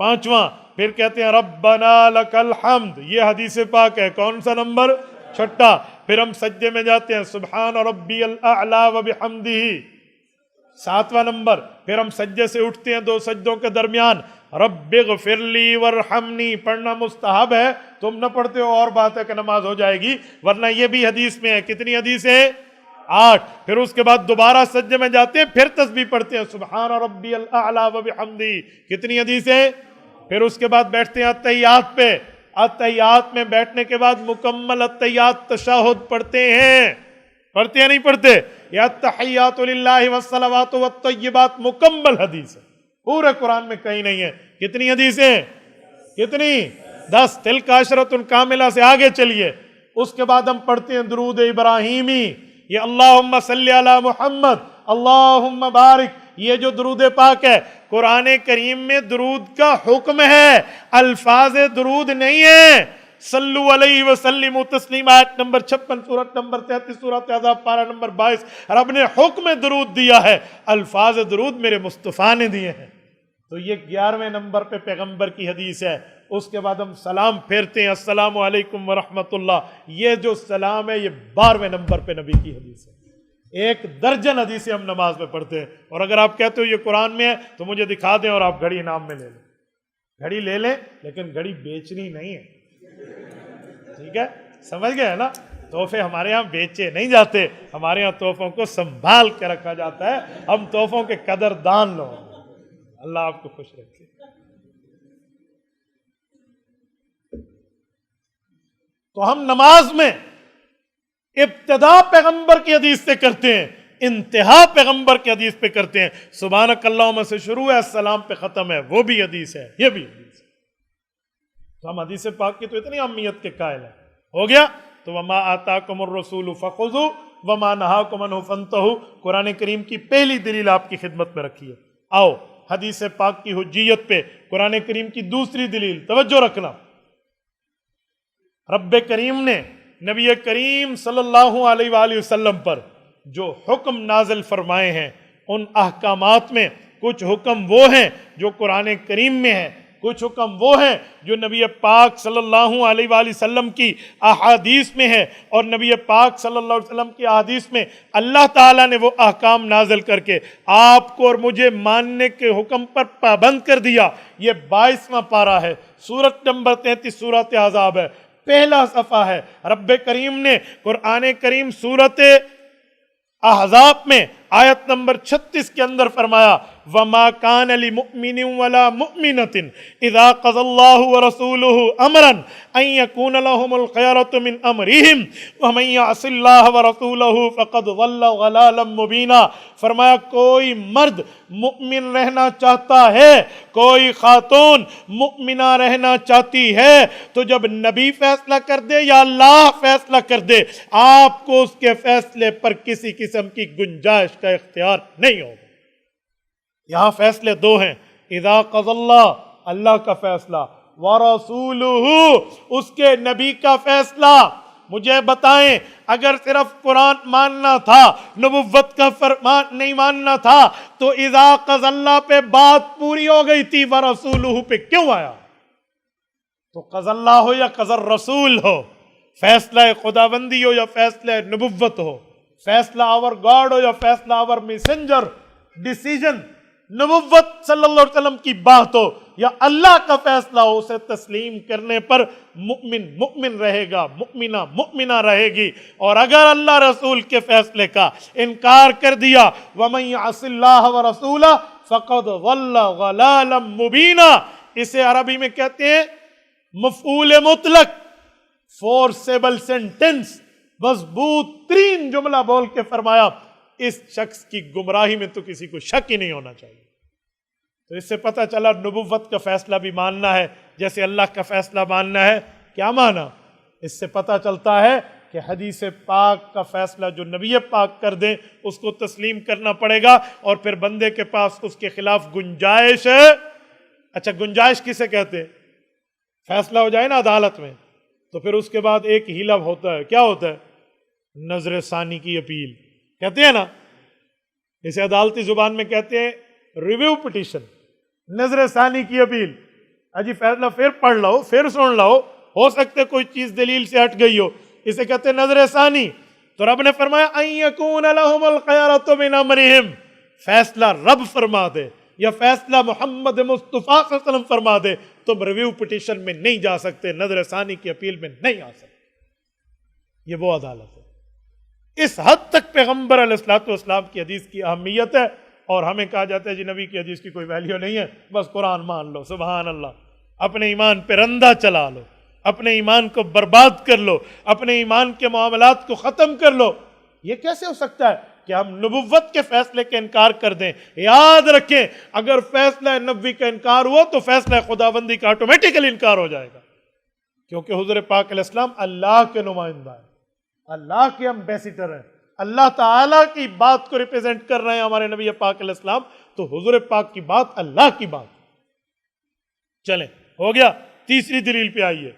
5واں. پھر کہتے ہیں ربنا لکل حمد، یہ حدیث پاک ہے. کون سا نمبر؟ 6. پھر ہم سجدے میں جاتے ہیں سبحان ربی الاعلی وبحمدہ، 7واں نمبر. پھر ہم سجدے سے اٹھتے ہیں 2 سجدوں کے درمیان رب اغفر لی ورحمنی، پڑھنا مستحب ہے. تم نہ پڑھتے ہو اور بات ہے کہ نماز ہو جائے گی، ورنہ یہ بھی حدیث میں ہے. کتنی حدیث ہے؟ 8. پھر اس کے بعد دوبارہ سجدے میں جاتے ہیں، پھر تسبیح پڑھتے ہیں سبحان ربی الاعلی وبحمدہ. کتنی حدیث ہے؟ پھر اس کے بعد بیٹھتے ہیں التحیات پہ. التحیات میں بیٹھنے کے بعد مکمل التحیات تشہد پڑھتے ہیں. پڑھتے ہیں نہیں پڑھتے؟ یا التحیات للہ والصلوات والطیبات مکمل حدیث ہے، پورے قرآن میں کہیں نہیں ہے. کتنی حدیثیں؟ کتنی؟ 10. تلک عشرۃ کاملہ سے آگے چلیے. اس کے بعد ہم پڑھتے ہیں درود ابراہیمی، یہ اللہم صلی علی محمد اللہم بارک. یہ جو درود پاک ہے قرآن کریم میں درود کا حکم ہے، الفاظ درود نہیں ہے. صلو علیہ وسلم تسلیما، آیت نمبر 56 سورت نمبر 33 سورت احزاب پارہ نمبر 22. رب نے حکم درود دیا ہے، الفاظ درود میرے مصطفیٰ نے دیے ہیں. تو یہ 11ویں نمبر پہ پیغمبر کی حدیث ہے. اس کے بعد ہم سلام پھیرتے ہیں السلام علیکم ورحمۃ اللہ. یہ جو سلام ہے یہ 12ویں نمبر پہ نبی کی حدیث ہے. 1 درجن حدیثیں ہم نماز میں پڑھتے ہیں. اور اگر آپ کہتے ہو یہ قرآن میں ہے تو مجھے دکھا دیں اور آپ گھڑی انعام میں لے لیں. گھڑی لے لیں لیکن گھڑی بیچنی نہیں ہے، ٹھیک ہے؟ سمجھ گئے نا؟ تحفے ہمارے ہاں بیچے نہیں جاتے، ہمارے ہاں تحفوں کو سنبھال کے رکھا جاتا ہے. ہم تحفوں کے قدردان لوگ. اللہ آپ کو خوش رکھے. تو ہم نماز میں ابتدا پیغمبر کی حدیث سے کرتے ہیں، انتہا پیغمبر کی حدیث پہ کرتے ہیں. سبحانک اللہم سے شروع ہے، السلام پہ ختم ہے، وہ بھی حدیث ہے، یہ بھی حدیث ہے. تو ہم حدیث پاک کی تو اتنی اہمیت کے قائل ہیں. ہو گیا؟ تو وما آتاکم الرسول فخذوا وما نہاکم عنہ فانتہوا، قرآن کریم کی پہلی دلیل آپ کی خدمت میں رکھی ہے. آؤ حدیث پاک کی حجیت پہ قرآن کریم کی دوسری دلیل، توجہ رکھنا. رب کریم نے نبی کریم صلی اللہ علیہ وآلہ وسلم پر جو حکم نازل فرمائے ہیں، ان احکامات میں کچھ حکم وہ ہیں جو قرآن کریم میں ہیں، کچھ حکم وہ ہیں جو نبی پاک صلی اللہ علیہ وآلہ وسلم کی احادیث میں ہے. اور نبی پاک صلی اللہ علیہ وسلم کی احادیث میں اللہ تعالیٰ نے وہ احکام نازل کر کے آپ کو اور مجھے ماننے کے حکم پر پابند کر دیا. یہ 22واں پارہ ہے، سورت نمبر 33 سورت احزاب ہے، پہلا صفحہ ہے. رب کریم نے قرآن کریم سورت احزاب میں آیت نمبر 36 کے اندر فرمایا وَمَا كَانَ لِمُؤْمِنٍ وَلَا مُؤْمِنَةٍ إِذَا قَضَى اللَّهُ وَرَسُولُهُ أَمْرًا أَن يَكُونَ لَهُمُ الْخِيَرَةُ مِنْ أَمْرِهِمْ وَمَن يَعْصِ اللَّهَ وَرَسُولَهُ فَقَدْ ضَلَّ ضَلَالًا مُبِينًا. فرمایا کوئی مرد مؤمن رہنا چاہتا ہے، کوئی خاتون مؤمنہ رہنا چاہتی ہے، تو جب نبی فیصلہ کر دے یا اللہ فیصلہ کر دے، آپ کو اس کے فیصلے پر کسی قسم کی گنجائش کا اختیار نہیں ہوگا. یہاں فیصلے 2 ہیں، اذا قضى اللہ، اللہ کا فیصلہ، ورسولہ، اس کے نبی کا فیصلہ. مجھے بتائیں اگر صرف قرآن ماننا تھا، نبوت کا فرمان نہیں ماننا تھا، تو اذا قضى اللہ پہ بات پوری ہو گئی تھی، ورسولہ پہ کیوں آیا؟ تو قضى اللہ ہو یا قضى الرسول ہو، فیصلہ خداوندی ہو یا فیصلہ نبوت ہو، فیصلہ آور گاڈ ہو یا فیصلہ آور میسنجر، ڈیسیجن نبوت صلی اللہ علیہ وسلم کی بات ہو یا اللہ کا فیصلہ ہو، اسے تسلیم کرنے پر مؤمن مؤمن رہے گا، مؤمنہ مؤمنہ رہے گی. اور اگر اللہ رسول کے فیصلے کا انکار کر دیا، وَمَن يَعْصِ اللَّهَ وَرَسُولَهُ فَقَدْ ضَلَّ ضَلَالًا مُبِينًا. اسے عربی میں کہتے ہیں مفعول مطلق، فورسیبل سینٹنس، مضبوط ترین جملہ بول کے فرمایا اس شخص کی گمراہی میں تو کسی کو شک ہی نہیں ہونا چاہیے. تو اس سے پتہ چلا نبوت کا فیصلہ بھی ماننا ہے جیسے اللہ کا فیصلہ ماننا ہے. کیا مانا؟ اس سے پتہ چلتا ہے کہ حدیث پاک کا فیصلہ جو نبی پاک کر دیں اس کو تسلیم کرنا پڑے گا، اور پھر بندے کے پاس اس کے خلاف گنجائش ہے. اچھا گنجائش کسے کہتے ہیں؟ فیصلہ ہو جائے نا عدالت میں تو پھر اس کے بعد ایک ہیلا ہوتا ہے. کیا ہوتا ہے؟ نظر ثانی کی اپیل کہتے ہیں نا، اسے عدالتی زبان میں کہتے ہیں ریویو پٹیشن، نظر ثانی کی اپیل. اجی فیصلہ پھر پڑھ لو، پھر سن لو، ہو سکتے کوئی چیز دلیل سے ہٹ گئی ہو، اسے کہتے ہیں نظر ثانی۔ تو رب نے فرمایا ان یکون لہم الخیرۃ من امرہم، فیصلہ رب فرما دے یا فیصلہ محمد مصطفیٰ صلی اللہ علیہ وسلم فرما دے، تم ریویو پٹیشن میں نہیں جا سکتے، نظر ثانی کی اپیل میں نہیں آ سکتے۔ یہ وہ عدالت ہے۔ اس حد تک پیغمبر علیہ الصلوۃ والسلام کی حدیث کی اہمیت ہے، اور ہمیں کہا جاتا ہے جی نبی کی حدیث کی کوئی ویلیو نہیں ہے، بس قرآن مان لو۔ سبحان اللہ، اپنے ایمان پہ رندہ چلا لو، اپنے ایمان کو برباد کر لو، اپنے ایمان کے معاملات کو ختم کر لو۔ یہ کیسے ہو سکتا ہے کہ ہم نبوت کے فیصلے کا انکار کر دیں؟ یاد رکھیں، اگر فیصلہ نبوی کا انکار ہوا تو فیصلہ خداوندی کا آٹومیٹیکلی انکار ہو جائے گا، کیونکہ حضور پاک علیہ السلام اللہ کے نمائندہ ہیں، اللہ کے ایمبیسیڈر ہیں، اللہ تعالیٰ کی بات کو ریپرزینٹ کر رہے ہیں ہمارے نبی پاک علیہ السلام، تو حضور پاک کی بات اللہ کی بات۔ چلیں، ہو گیا۔ تیسری دلیل پہ آئیے،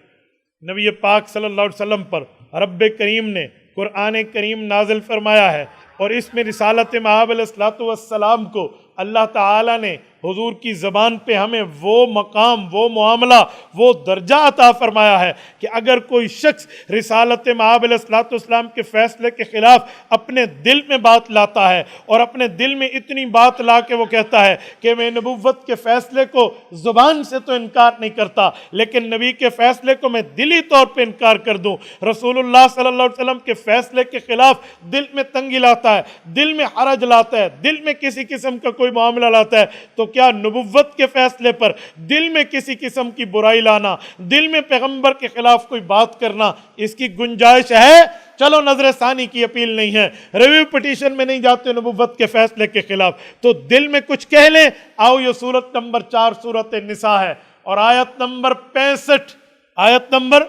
نبی پاک صلی اللہ علیہ وسلم پر رب کریم نے قرآن کریم نازل فرمایا ہے، اور اس میں رسالت مآب علیہ الصلوۃ والسلام کو اللہ تعالیٰ نے حضور کی زبان پہ ہمیں وہ مقام، وہ معاملہ، وہ درجہ عطا فرمایا ہے کہ اگر کوئی شخص رسالت مآب علیہ الصلوۃ والسلام کے فیصلے کے خلاف اپنے دل میں بات لاتا ہے، اور اپنے دل میں اتنی بات لا کے وہ کہتا ہے کہ میں نبوت کے فیصلے کو زبان سے تو انکار نہیں کرتا، لیکن نبی کے فیصلے کو میں دلی طور پہ انکار کر دوں، رسول اللہ صلی اللہ علیہ وسلم کے فیصلے کے خلاف دل میں تنگی لاتا ہے، دل میں حرج لاتا ہے، دل میں کسی قسم کا کوئی معاملہ لاتا ہے، تو کیا نبوت کے فیصلے پر دل میں کسی قسم کی برائی لانا، دل میں پیغمبر کے خلاف کوئی بات کرنا، اس کی گنجائش ہے؟ چلو نظر ثانی کی اپیل نہیں ہے، ریویو پٹیشن میں نہیں جاتے نبوت کے فیصلے کے خلاف، تو دل میں کچھ کہہ لیں۔ آؤ، یہ سورت نمبر 4 سورت نساء ہے، اور آیت نمبر 65، آیت نمبر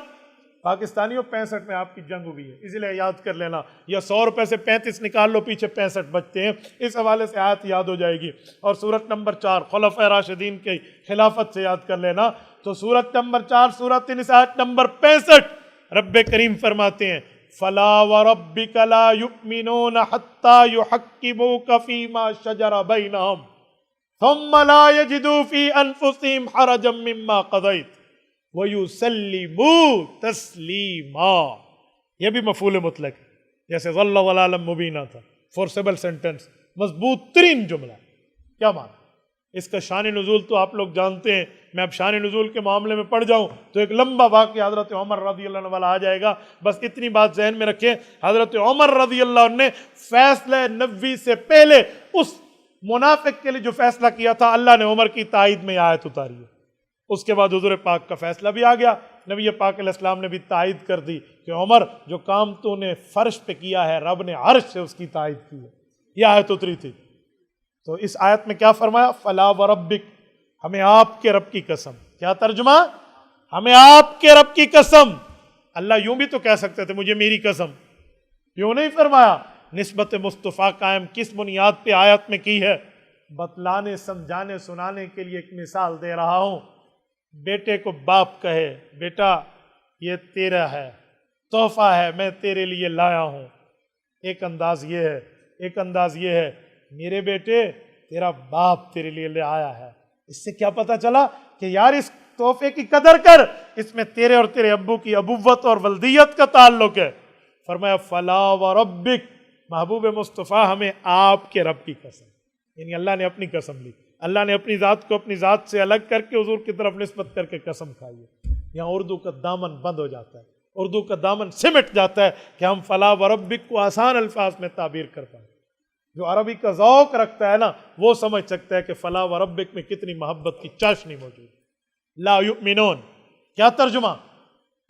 پاکستانیوں 65 میں آپ کی جنگ ہوئی ہے، اس لیے یاد کر لینا، یا 100 روپے سے 35 نکال لو، پیچھے 65 بچتے ہیں، اس حوالے سے آیت یاد ہو جائے گی۔ اور سورت نمبر 4 خلفائے راشدین کی خلافت سے یاد کر لینا۔ تو سورت نمبر 4 سورت نساء آیت نمبر 65، رب کریم فرماتے ہیں فَلَا وَرَبِّكَ لَا يُؤْمِنُونَ حَتَّى يُحَكِّمُوكَ فِي مَا شَجَرَ بَيْنَهُمْ ثُمَّ لَا يَجِدُوا فِي أَنفُسِهِمْ حَرَجًا مِّمَّا قَضَيْتَ وَيُسَلِّمُوا تَسْلِيمًا۔ یہ بھی مفعول مطلق ہے، جیسے ظل ظلالا مبینہ تھا، فورسیبل سینٹنس، مضبوط ترین جملہ۔ کیا معنی؟ اس کا شان نزول تو آپ لوگ جانتے ہیں، میں اب شان نزول کے معاملے میں پڑھ جاؤں تو ایک لمبا واقعہ حضرت عمر رضی اللہ عنہ والا آ جائے گا، بس اتنی بات ذہن میں رکھیں، حضرت عمر رضی اللہ عنہ نے فیصلہ نبوی سے پہلے اس منافق کے لیے جو فیصلہ کیا تھا، اللہ نے عمر کی تائید میں آیت اتاری ہے۔ اس کے بعد حضور پاک کا فیصلہ بھی آ گیا، نبی پاک علیہ السلام نے بھی تائید کر دی کہ عمر جو کام تو نے فرش پہ کیا ہے، رب نے عرش سے اس کی تائید کی ہے، یہ آیت اتری تھی۔ تو اس آیت میں کیا فرمایا؟ فَلَا وَرَبِّكَ، ہمیں آپ کے رب کی قسم۔ کیا ترجمہ؟ ہمیں آپ کے رب کی قسم۔ اللہ یوں بھی تو کہہ سکتے تھے مجھے میری قسم، یوں نہیں فرمایا۔ نسبت مصطفیٰ قائم کس بنیاد پہ آیت میں کی ہے؟ بتلانے، سمجھانے، سنانے کے لیے ایک مثال دے رہا ہوں۔ بیٹے کو باپ کہے بیٹا یہ تیرا ہے، تحفہ ہے، میں تیرے لیے لایا ہوں، ایک انداز یہ ہے، ایک انداز یہ ہے میرے بیٹے تیرا باپ تیرے لیے لے آیا ہے۔ اس سے کیا پتا چلا کہ یار اس تحفے کی قدر کر، اس میں تیرے اور تیرے ابو کی ابوت اور ولدیت کا تعلق ہے۔ فرمایا فلا وربک، محبوب مصطفیٰ ہمیں آپ کے رب کی قسم، یعنی اللہ نے اپنی قسم لی، اللہ نے اپنی ذات کو اپنی ذات سے الگ کر کے حضور کی طرف نسبت کر کے قسم کھائی ہے۔ یہاں اردو کا دامن بند ہو جاتا ہے، اردو کا دامن سمٹ جاتا ہے کہ ہم فلا وربک کو آسان الفاظ میں تعبیر کر پائیں۔ جو عربی کا ذوق رکھتا ہے نا وہ سمجھ سکتا ہے کہ فلا وربک میں کتنی محبت کی چاشنی موجود ہے۔ لا یؤمنون، کیا ترجمہ؟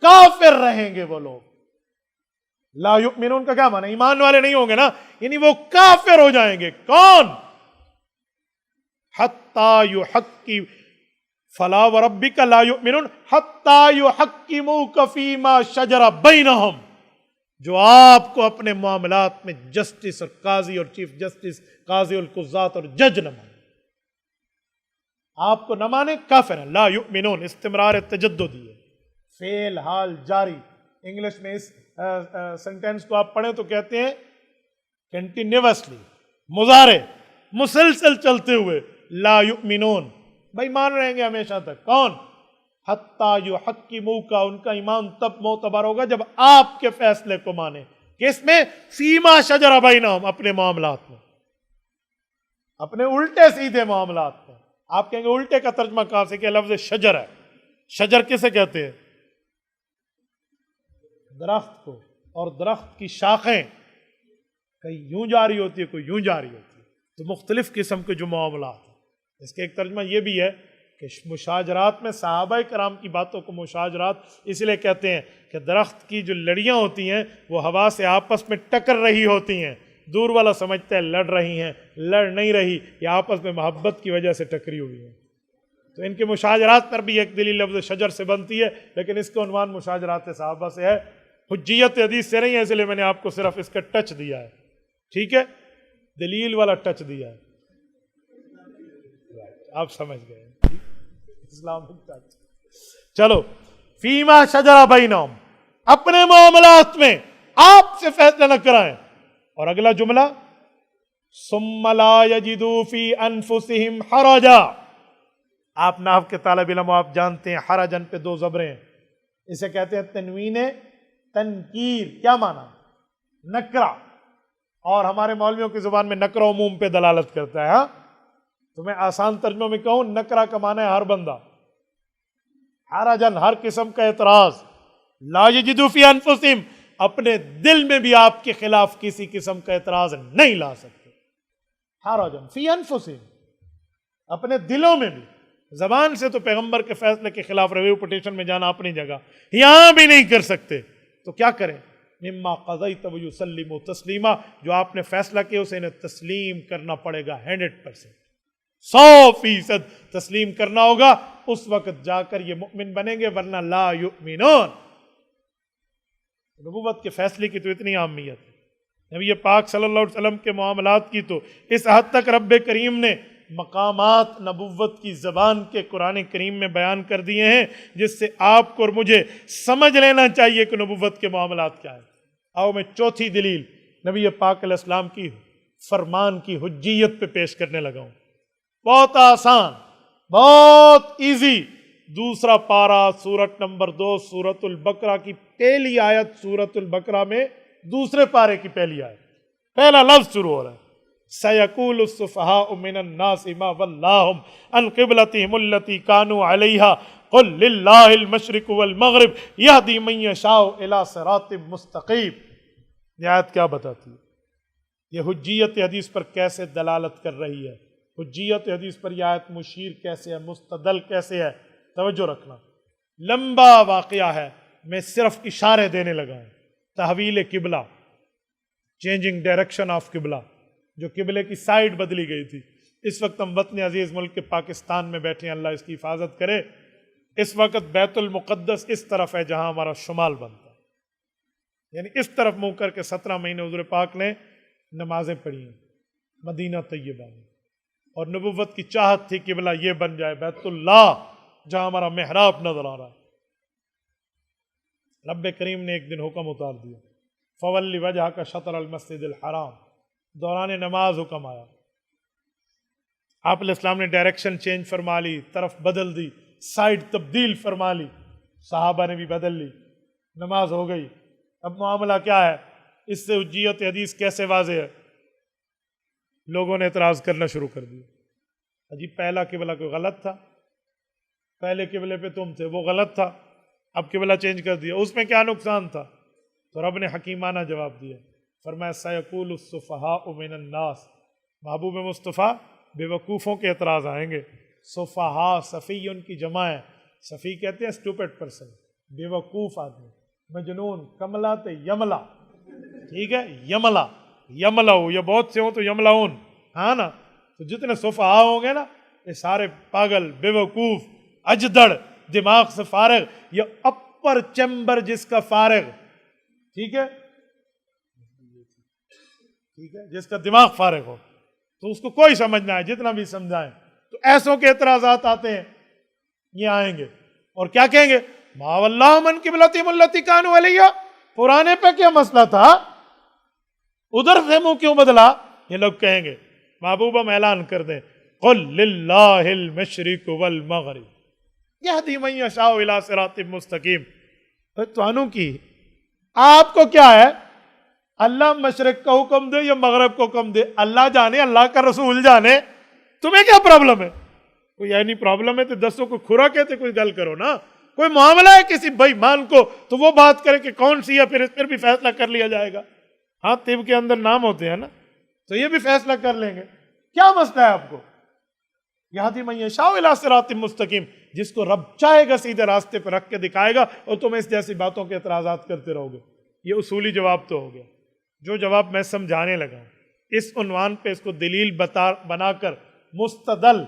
کافر رہیں گے وہ لوگ۔ لا یؤمنون کا کیا معنی؟ ایمان والے نہیں ہوں گے نا، یعنی وہ کافر ہو جائیں گے۔ کون؟ حتی یحکی، فلا وربک لا یؤمنون حتی یحکموک فیما شجر بینہم، جو آپ کو اپنے معاملات میں جسٹس اور قاضی اور چیف جسٹس، قاضی القضات اور جج نہ مانے، آپ کو نہ مانے، کافر ہیں۔ لا یؤمنون استمرار تجددی ہے، فعل حال جاری۔ انگلش میں اس سینٹینس کو آپ پڑھیں تو کہتے ہیں کنٹینیوسلی، مضارع مسلسل چلتے ہوئے، لا یؤمنون، بھائی مان رہیں گے ہمیشہ تک۔ کون؟ حتی یحکموک، ان کا ایمان تب معتبر ہوگا جب آپ کے فیصلے کو مانے. کس میں؟ فیما شجر بینہم، اپنے معاملات میں، اپنے الٹے سیدھے معاملات میں. آپ کہیں گے الٹے کا ترجمہ کہاں سے کیا؟ لفظ شجر ہے. شجر کسے کہتے ہیں؟ درخت کو. اور درخت کی شاخیں کہیں یوں جاری ہوتی ہے، کوئی یوں جاری ہوتی ہے، تو مختلف قسم کے جو معاملات ہیں. اس کے ایک ترجمہ یہ بھی ہے کہ مشاجرات میں صحابہ کرام کی باتوں کو مشاجرات اس لیے کہتے ہیں کہ درخت کی جو لڑیاں ہوتی ہیں وہ ہوا سے آپس میں ٹکر رہی ہوتی ہیں. دور والا سمجھتا ہے لڑ رہی ہیں، لڑ نہیں رہی، یہ آپس میں محبت کی وجہ سے ٹکری ہوئی ہیں. تو ان کے مشاجرات پر بھی ایک دلیل لفظ شجر سے بنتی ہے، لیکن اس کا عنوان مشاجرات صحابہ سے ہے، حجیت حدیث سے نہیں ہے، اس لیے میں نے آپ کو صرف اس کا ٹچ دیا ہے. ٹھیک ہے، دلیل والا ٹچ دیا ہے، آپ سمجھ گئے اسلامک ٹچ. چلو، فیما شجر بینہم، اپنے معاملات میں آپ سے فیصلہ نہ کرائیں. اور اگلا جملہ ثم لا یجدوا فی انفسہم حرجا. آپ نحو کے طالب علم، آپ جانتے ہیں حرجن پہ دو زبریں ہیں، اسے کہتے ہیں تنوین تنکیر. کیا معنی؟ نکرہ. اور ہمارے مولویوں کی زبان میں نکرہ عموم پہ دلالت کرتا ہے. ہاں، تو میں آسان ترجمہ میں کہوں، نکرہ کا معنی ہے ہر بندہ، حرجن ہر قسم کا اعتراض. لا یجدوا فی انفسہم، اپنے دل میں بھی آپ کے خلاف کسی قسم کا اعتراض نہیں لا سکتے. حرجن فی انفسہم، اپنے دلوں میں بھی. زبان سے تو پیغمبر کے فیصلے کے خلاف ریویو پٹیشن میں جانا اپنی جگہ، یہاں بھی نہیں کر سکتے. تو کیا کریں؟ مما قضیت ویسلموا تسلیما، جو آپ نے فیصلہ کیا اسے انہیں تسلیم کرنا پڑے گا. 100%، 100% تسلیم کرنا ہوگا. اس وقت جا کر یہ مؤمن بنیں گے، ورنہ لا یؤمنون. نبوت کے فیصلے کی تو اتنی اہمیت ہے. نبی پاک صلی اللہ علیہ وسلم کے معاملات کی تو اس حد تک رب کریم نے مقامات نبوت کی زبان کے قرآن کریم میں بیان کر دیے ہیں، جس سے آپ کو اور مجھے سمجھ لینا چاہیے کہ نبوت کے معاملات کیا ہیں. آؤ میں چوتھی دلیل نبی پاک علیہ السلام کی فرمان کی حجیت پہ پیش کرنے لگا ہوں. بہت آسان، بہت ایزی. دوسرا پارہ، سورت نمبر 2، سورت البقرہ کی پہلی آیت. سورت البقرہ میں دوسرے پارے کی پہلی آیت، پہلا لفظ شروع ہو رہا ہے سَيَقُولُ السُّفَهَاءُ مِنَ النَّاسِ مَا وَلَّاهُمْ عَنْ قِبْلَتِهِمُ الَّتِي كَانُوا عَلَيْهَا قُلْ لِلَّهِ الْمَشْرِقُ وَالْمَغْرِبُ يَهْدِي مَن يَشَاءُ إِلَىٰ صِرَاطٍ مُسْتَقِيمٍ. یہ آیت کیا بتاتی ہے؟ یہ حجیت حدیث پر کیسے دلالت کر رہی ہے؟ حجیت حدیث پر یہ آیت مشیر کیسے ہے، مستدل کیسے ہے؟ توجہ رکھنا، لمبا واقعہ ہے، میں صرف اشارے دینے لگا ہوں. تحویل قبلہ، چینجنگ ڈائریکشن آف قبلہ، جو قبلے کی سائیڈ بدلی گئی تھی. اس وقت ہم وطن عزیز ملک کے پاکستان میں بیٹھے ہیں، اللہ اس کی حفاظت کرے. اس وقت بیت المقدس اس طرف ہے جہاں ہمارا شمال بنتا ہے، یعنی اس طرف منہ کر کے 17 مہینے حضور پاک نے نمازیں پڑھی ہیں مدینہ طیبہ میں. اور نبوت کی چاہت تھی قبلہ یہ بن جائے بیت اللہ، جہاں ہمارا محراب نظر آ رہا ہے. رب کریم نے ایک دن حکم اتار دیا، فولی وجہ کا شطر المسجد الحرام. دوران نماز حکم آیا، آپ علیہ السلام نے ڈائریکشن چینج فرما لی، طرف بدل دی، سائیڈ تبدیل فرما لی، صحابہ نے بھی بدل لی، نماز ہو گئی. اب معاملہ کیا ہے؟ اس سے حجیت حدیث کیسے واضح ہے؟ لوگوں نے اعتراض کرنا شروع کر دیا، جی پہلا قبلہ کوئی غلط تھا، پہلے قبلے پہ تم تھے وہ غلط تھا، اب قبلہ چینج کر دیا، اس میں کیا نقصان تھا؟ تو رب نے حکیمانہ جواب دیا، فرمایا سَيَقُولُ السُّفَهَاءُ مِنَ النَّاسِ. محبوب مصطفیٰ، بے وقوفوں کے اعتراض آئیں گے. صفحاء، صفی ان کی جمع ہے. صفی کہتے ہیں اسٹوپڈ پرسن، بے وقوف آدمی. مجنون، کملا تے یملا، ٹھیک ہے، یملا یملا ہو، یا بہت سے ہوں تو یملاؤن، ہاں نا. تو جتنے صفحاء ہوں گے نا، یہ سارے پاگل، بے وقوف، اجدڑ، دماغ سے فارغ، یا اپر چیمبر جس کا فارغ، ٹھیک ہے، جس کا دماغ فارغ ہو، تو اس کو کوئی سمجھنا ہے، جتنا بھی سمجھائیں. تو ایسوں کے اعتراضات آتے ہیں، یہ آئیں گے اور کیا کہیں گے؟ ما واللہ من قبلتہم التی کانوا علیہا. پرانے پہ کیا مسئلہ تھا، ادھر سے منہ کیوں بدلا؟ یہ لوگ کہیں گے. محبوب ہم اعلان کر دیں، قل للہ المشرق والمغرب. یہدی من یشاء الی صراط مستقیم. توانوں کی آپ کو کیا ہے؟ اللہ مشرق کا حکم دے یا مغرب کا حکم دے، اللہ جانے، اللہ کا رسول جانے، تمہیں کیا پرابلم ہے؟ کوئی یعنی پرابلم ہے تو دسوں کو کھرا کہتے کوئی گل کرو نا. کوئی معاملہ ہے کسی بھائی مان کو تو وہ بات کرے کہ کون سی ہے، پھر اس پر بھی فیصلہ کر لیا جائے گا. ہاں طب کے اندر نام ہوتے ہیں نا، تو یہ بھی فیصلہ کر لیں گے. کیا مسئلہ ہے آپ کو؟ یہدی من یشاء الی صراط مستقیم، جس کو رب چاہے گا سیدھے راستے پہ رکھ کے دکھائے گا، اور تم اس جیسی باتوں کے اعتراضات کرتے رہو گے. یہ اصولی جواب تو ہو گیا. جو جواب میں سمجھانے لگا ہوں اس عنوان پہ اس کو دلیل بنا کر مستدل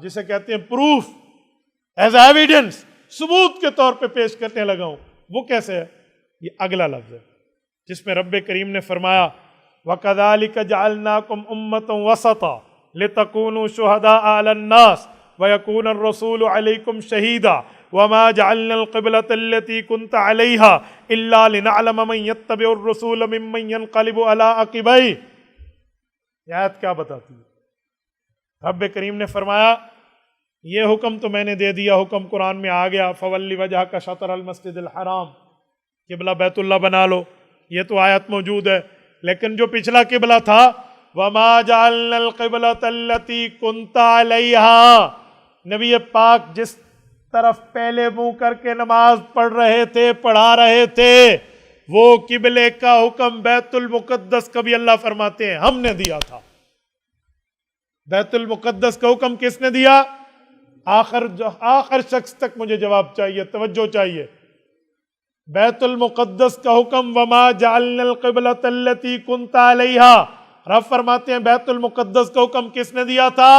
جسے کہتے ہیں پروف، ایز ایویڈنس، ثبوت کے طور پہ پیش کرنے لگا ہوں. وہ کیسے ہے؟ یہ اگلا لفظ ہے جس میں رب کریم نے فرمایا وَكَذَلِكَ جَعَلْنَاكُمْ أُمَّةً وَسَطًا لِتَكُونُوا شُهَدَاءَ عَلَى النَّاسِ وَيَكُونَ الرَّسُولُ عَلَيْكُمْ شَهِيدًا وَمَا جَعَلْنَا الْقِبْلَةَ الَّتِي كُنْتَ عَلَيْهَا إِلَّا لِنَعْلَمَ مَن يَتَّبِعُ الرَّسُولَ مِمَّن يَنقَلِبُ عَلَىٰ عَقِبَيْهِ. یہ آیت کیا بتاتی ہے؟ رب کریم نے فرمایا یہ حکم تو میں نے دے دیا، حکم قرآن میں آ گیا، فَوَلِّ وَجْهَكَ شَطْرَ الْمَسْجِدِ الْحَرَامِ، قبلہ بیت اللہ بنا لو. یہ تو آیت موجود ہے، لیکن جو پچھلا قبلہ تھا وَمَا جَعَلْنَا الْقِبْلَةَ الَّتِي كُنْتَ عَلَيْهَا، نبی پاک جس طرف پہلے منہ کر کے نماز پڑھ رہے تھے، پڑھا رہے تھے، وہ قبلے کا حکم بیت المقدس کا بھی اللہ فرماتے ہیں ہم نے دیا تھا. بیت المقدس کا حکم کس نے دیا؟ آخر شخص تک مجھے جواب چاہیے، توجہ چاہیے. بیت المقدس کا حکم وما جعلنا القبلۃ التی كنت علیہا، رب فرماتے ہیں بیت المقدس کا حکم کس نے دیا تھا؟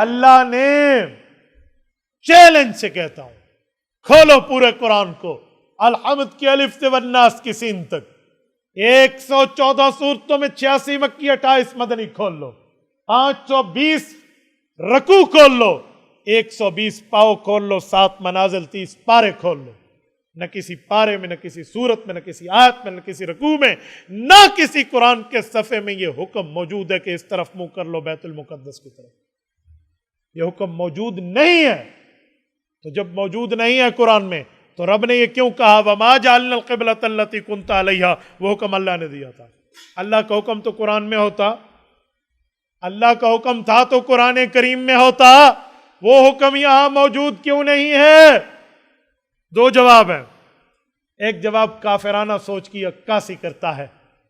اللہ نے. چیلنج سے کہتا ہوں کھولو پورے قرآن کو، الحمد کی الف سے والناس کی سین تک، 114 سورتوں میں 86 مکی 28 مدنی کھول لو، 520 رکوع کھول لو، 120 پاؤ کھول لو، 7 منازل 30 پارے کھول لو. نہ کسی پارے میں، نہ کسی سورت میں، نہ کسی آیت میں، نہ کسی رکوع میں، نہ کسی قرآن کے صفحے میں یہ حکم موجود ہے کہ اس طرف منہ کر لو بیت المقدس کی طرف. یہ حکم موجود نہیں ہے. تو جب موجود نہیں ہے قرآن میں تو رب نے یہ کیوں کہا وَمَا جَعَلْنَا الْقِبْلَةَ الَّتِي كُنْتَ عَلَيْهَا؟ وہ حکم اللہ نے دیا تھا. اللہ کا حکم تو قرآن میں ہوتا، اللہ کا حکم تھا تو قرآن کریم میں ہوتا. وہ حکم یہاں موجود کیوں نہیں ہے؟ دو جواب ہیں. ایک جواب کافرانہ سوچ کی عکاسی کرتا ہے،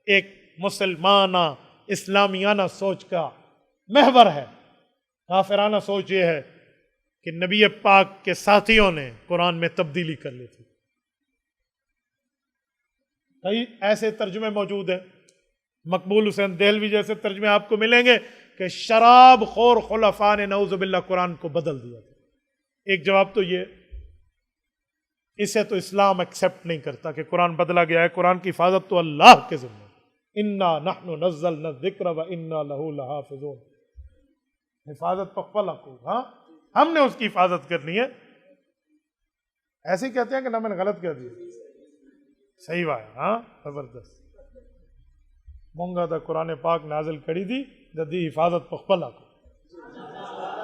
ایک مسلمانہ اسلامیانہ سوچ کا محور ہے. کافرانہ سوچ یہ ہے کہ نبی پاک کے ساتھیوں نے قرآن میں تبدیلی کر لی تھی. کئی ایسے ترجمے موجود ہیں، مقبول حسین دہلوی جیسے ترجمے آپ کو ملیں گے کہ شراب خور خلفاء نے نعوذ باللہ قرآن کو بدل دیا تھا. ایک جواب تو یہ، اسے تو اسلام ایکسیپٹ نہیں کرتا کہ قرآن بدلا گیا ہے. قرآن کی حفاظت تو اللہ کے ذمہ، انا نحن نزلنا الذکر وانا لہ لحافظون. حفاظت پخپلکو، ہاں ہم نے اس کی حفاظت کرنی ہے. ایسے ہی کہتے ہیں کہ نہ میں نے غلط کہہ دیا؟ صحیح بات ہے. ہاں زبردست. مونگا دا قرآن پاک نازل کری دی دی حفاظت پخپلکو،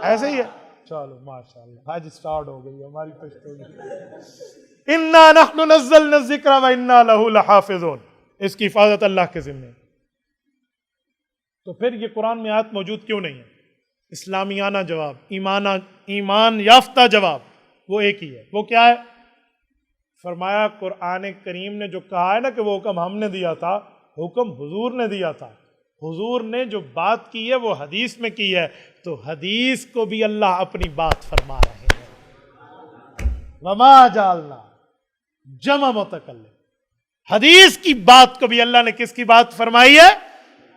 ایسے ہی ہے. چلو ماشاءاللہ آج سٹارٹ ہو گئی ہماری پشتو. انا نحن نزلنا الذکر وانا لہ لحافظون، اس کی حفاظت اللہ کے ذمہ. تو پھر یہ قرآن میں آیت موجود کیوں نہیں ہے؟ اسلامیانہ جواب، ایمان یافتہ جواب وہ ایک ہی ہے. وہ کیا ہے؟ فرمایا قرآن کریم نے جو کہا ہے نا کہ وہ حکم ہم نے دیا تھا، حکم حضور نے دیا تھا. حضور نے جو بات کی ہے وہ حدیث میں کی ہے، تو حدیث کو بھی اللہ اپنی بات فرما رہے ہیں. وما جعلنا جمع متکلم، حدیث کی بات کو بھی اللہ نے کس کی بات فرمائی ہے؟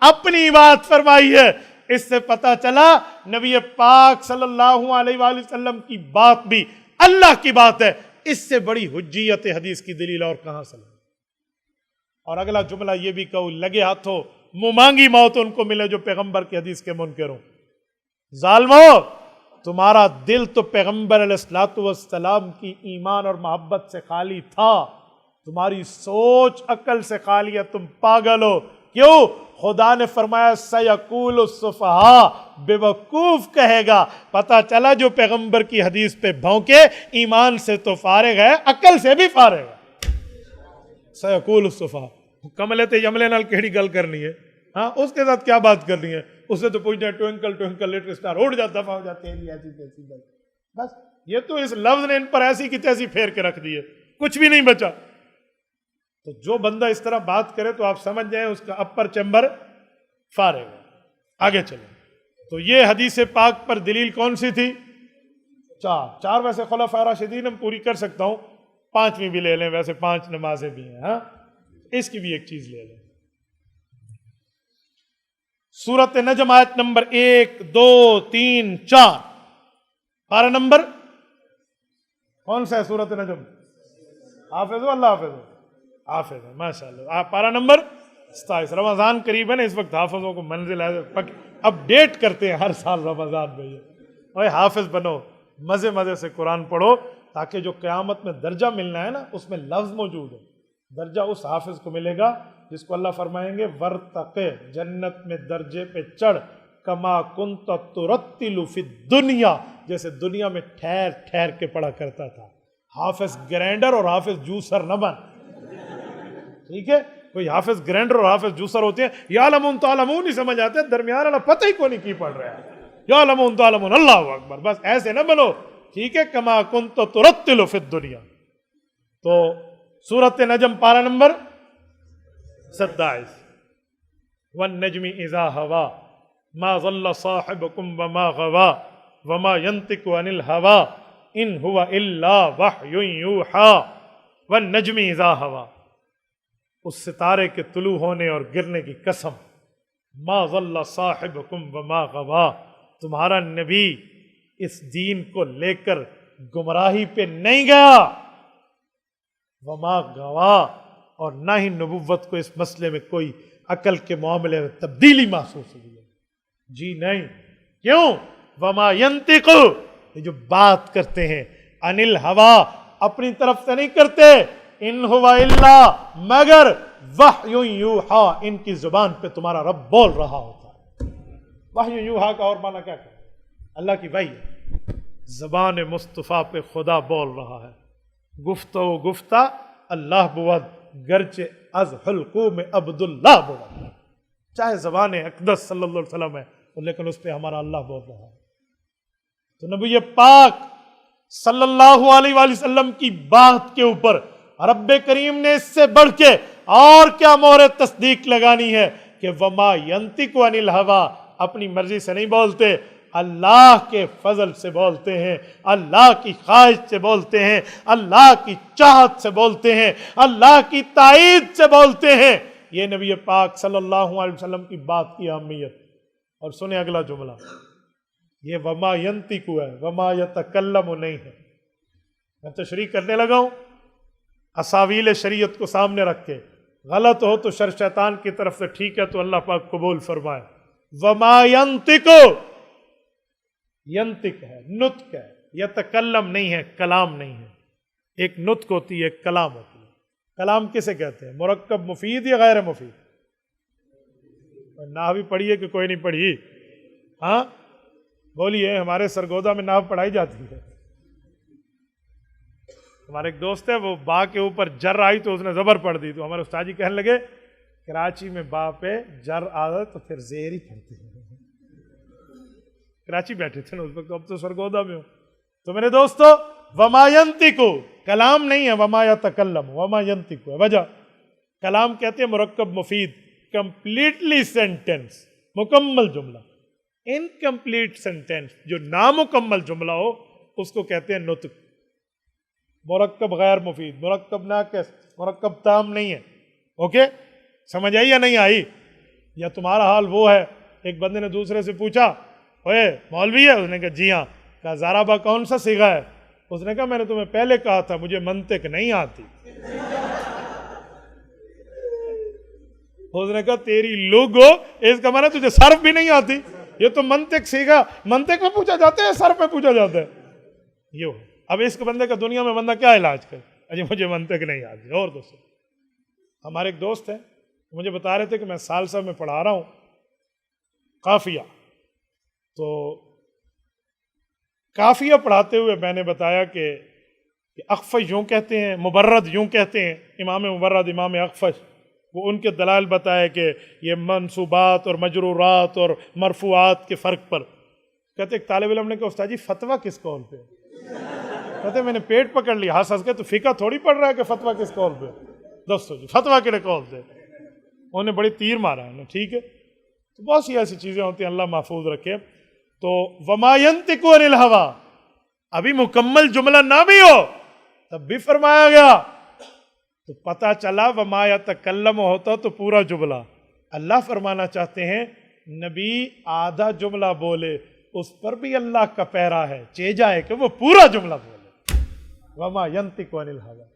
اپنی بات فرمائی ہے. اس سے پتہ چلا نبی پاک صلی اللہ علیہ وآلہ وسلم کی بات بھی اللہ کی بات ہے. اس سے بڑی حجیت حدیث کی دلیل اور کہاں سے؟ اور اگلا جملہ یہ بھی کہو، لگے ہاتھوں منہ مانگی موت ان کو ملے جو پیغمبر کی حدیث کے منکر ہوں. ظالمو، تمہارا دل تو پیغمبر علیہ السلام کی ایمان اور محبت سے خالی تھا، تمہاری سوچ عقل سے خالی ہے. تم پاگل ہو. کیوں؟ خدا نے فرمایا سیقول السفہاء، بے وقوف کہے گا۔ پتہ چلا جو پیغمبر کی حدیث پہ بھونکے ایمان سے تو فارغ ہے، عقل سے بھی فارغ ہے۔ سیقول السفہاء، کملے تے یملے نال کیڑی گل کرنی ہے؟ ہاں اس کے ساتھ کیا بات کرنی ہے؟ اس سے تو پوچھنا ہے ٹوئنکل ٹوئنکل لٹل اسٹار، اڑ جا دفعہ ہو جا تیری ایسی تیسی گل۔ بس یہ تو اس لفظ نے ان پر ایسی کی تیسی پھیر کے رکھ دی ہے، کچھ بھی نہیں بچا۔ تو جو بندہ اس طرح بات کرے تو آپ سمجھ جائیں اس کا اپر چیمبر فارغ ہے۔ آگے چلیں تو یہ حدیث پاک پر دلیل کون سی تھی؟ چار ویسے خلفاء راشدین ہم پوری کر سکتا ہوں، 5ویں بھی لے لیں، ویسے 5 نمازیں بھی ہیں، ہاں اس کی بھی ایک چیز لے لیں۔ سورۃ نجم آیت نمبر 1 2 3 4، پارہ نمبر کون سا ہے سورۃ نجم؟ حافظ ہو؟ اللہ حافظ ہو؟ حافظ ہے، ماشاء اللہ۔ پارہ نمبر 27۔ رمضان قریب ہے نا، اس وقت حافظوں کو منزل اپ ڈیٹ کرتے ہیں ہر سال رمضان میں۔ یہ حافظ بنو، مزے مزے سے قرآن پڑھو، تاکہ جو قیامت میں درجہ ملنا ہے نا اس میں لفظ موجود ہے۔ درجہ اس حافظ کو ملے گا جس کو اللہ فرمائیں گے ورتقے، جنت میں درجے پہ چڑھ، کما کنت ترتل فی الدنیا، جیسے دنیا میں ٹھہر ٹھہر کے پڑھا کرتا تھا۔ حافظ گرینڈر اور حافظ جوسر نہ بن، ٹھیک ہے؟ کوئی حافظ گرینڈر اور حافظ جوسر ہوتے ہیں، یعلمون تعلمون ہی سمجھ آتے ہیں، درمیان والا پتہ ہی کون کی پڑھ رہا ہے، یعلمون تعلمون، اللہ اکبر، بس ایسے نہ بنو، ٹھیک ہے؟ کما کنت ترتل فی الدنیا۔ تو سورۃ نجم پارہ نمبر 27، والنجم اذا ہوا ما ضل صاحبکم وما غوا وما ينطق عن الہوا ان هو الا وحی یوحی والنجم اذا ہوا، اس ستارے کے طلوع ہونے اور گرنے کی قسم، ما ضل صاحبکم وما غوا، تمہارا نبی اس دین کو لے کر گمراہی پہ نہیں گیا، وما غوا، اور نہ ہی نبوت کو اس مسئلے میں کوئی عقل کے معاملے میں تبدیلی محسوس ہوئی ہے، جی نہیں۔ کیوں؟ وما ینطق، یہ جو بات کرتے ہیں، عن الہوا، اپنی طرف سے نہیں کرتے، ان هو الا، مگر وحی یوحا، ان کی زبان پہ تمہارا رب بول رہا ہوتا ہے۔ وحی یوحا کا اور معنی کیا ہے؟ اللہ کی وحی ہے، زبان مصطفیٰ پہ خدا بول رہا ہے، گفتو گفتہ اللہ بود، گرچہ از حلقوم عبداللہ بود، چاہے زبان اقدس صلی اللہ علیہ وسلم ہے لیکن اس پہ ہمارا اللہ بول رہا ہے۔ تو نبی پاک صلی اللہ علیہ وآلہ وسلم کی بات کے اوپر رب کریم نے اس سے بڑھ کے اور کیا مہر تصدیق لگانی ہے کہ وما ینطق عن الہوا، اپنی مرضی سے نہیں بولتے، اللہ کے فضل سے بولتے ہیں، اللہ کی خواہش سے بولتے ہیں، اللہ کی چاہت سے بولتے ہیں، اللہ کی تائید سے بولتے ہیں۔ یہ نبی پاک صلی اللہ علیہ وسلم کی بات کی اہمیت۔ اور سنیں اگلا جملہ، یہ وما ینطق ہے، وما یتکلم نہیں ہے۔ میں تشریح کرنے لگا ہوں اساویل شریعت کو سامنے رکھ کے، غلط ہو تو شر شیطان کی طرف سے، ٹھیک ہے تو اللہ پاک قبول فرمائے۔ وما ینطق، ینطق ہے، نطق ہے، یتکلم نہیں ہے، کلام نہیں ہے۔ ایک نطق ہوتی ہے، ایک کلام ہوتی ہے۔ کلام کسے کہتے ہیں؟ مرکب مفید یا غیر مفید؟ نحو بھی پڑھیے کہ کوئی نہیں پڑھی؟ ہاں بولیے، ہمارے سرگودا میں نحو پڑھائی جاتی ہے۔ ہمارے ایک دوست ہے، وہ با کے اوپر جر آئی تو اس نے زبر پڑھ دی، تو ہمارے استاد جی کہنے لگے کراچی میں با پہ جر آ تو پھر زیر ہی پڑھتے ہیں۔ کراچی بیٹھے تھے نا اس وقت، اب تو سرگودا میں ہو۔ تو میرے دوستو، وما ینطق کلام نہیں ہے، وما یتکلم، وما ینطق ہے۔ وجہ کلام کہتے ہیں مرکب مفید، کمپلیٹلی سینٹینس، مکمل جملہ۔ انکمپلیٹ سینٹینس، جو نامکمل جملہ ہو، اس کو کہتے ہیں نطق۔ مرکب غیر مفید، مرکب ناقص، مرکب تام نہیں ہے۔ اوکے، سمجھ آئی یا نہیں آئی؟ یا تمہارا حال وہ ہے، ایک بندے نے دوسرے سے پوچھا، اوے مولوی ہے؟ اس نے کہا جی ہاں۔ کہا زارابا کون سا صیغہ ہے؟ اس نے کہا میں نے تمہیں پہلے کہا تھا مجھے منطق نہیں آتی۔ اس نے کہا تیری لوگو، اس کا معنی تجھے صرف بھی نہیں آتی؟ یہ تو منطق سیکھا، منطق میں پوچھا جاتا ہے، صرف میں پوچھا جاتا ہے۔ یہ ہو اب اس کے بندے کا دنیا میں بندہ کیا علاج کرے؟ اجی مجھے منطق نہیں آتی۔ اور دوستو، ہمارے ایک دوست ہیں، مجھے بتا رہے تھے کہ میں ثالثہ میں پڑھا رہا ہوں قافیہ، تو قافیہ پڑھاتے ہوئے میں نے بتایا کہ اخفش یوں کہتے ہیں، مبرد یوں کہتے ہیں، امام مبرد امام اخفش، وہ ان کے دلائل بتائے کہ یہ منصوبات اور مجرورات اور مرفوعات کے فرق پر۔ کہتے ایک طالب علم نے کہا استاد جی فتویٰ کس قول پہ؟ کہتے میں نے پیٹ پکڑ لیا، ہنس کے تو فقہ تھوڑی پڑھ رہا ہے کہ فتویٰ کس قول پہ، دوستو جی فتویٰ کے قول پہ۔ انہوں نے بڑی تیر مارا ہے، ٹھیک ہے، تو بہت سی ایسی چیزیں ہوتی ہیں، اللہ محفوظ رکھے۔ تو وما ينطق عن الهوى، ابھی مکمل جملہ نہ بھی ہو تب بھی فرمایا گیا، تو پتہ چلا وما يتکلم ہوتا تو پورا جملہ۔ اللہ فرمانا چاہتے ہیں نبی آدھا جملہ بولے اس پر بھی اللہ کا پیرا ہے، چہ جائے کہ وہ پورا جملہ بولے۔ وما ينطق عن الهوى،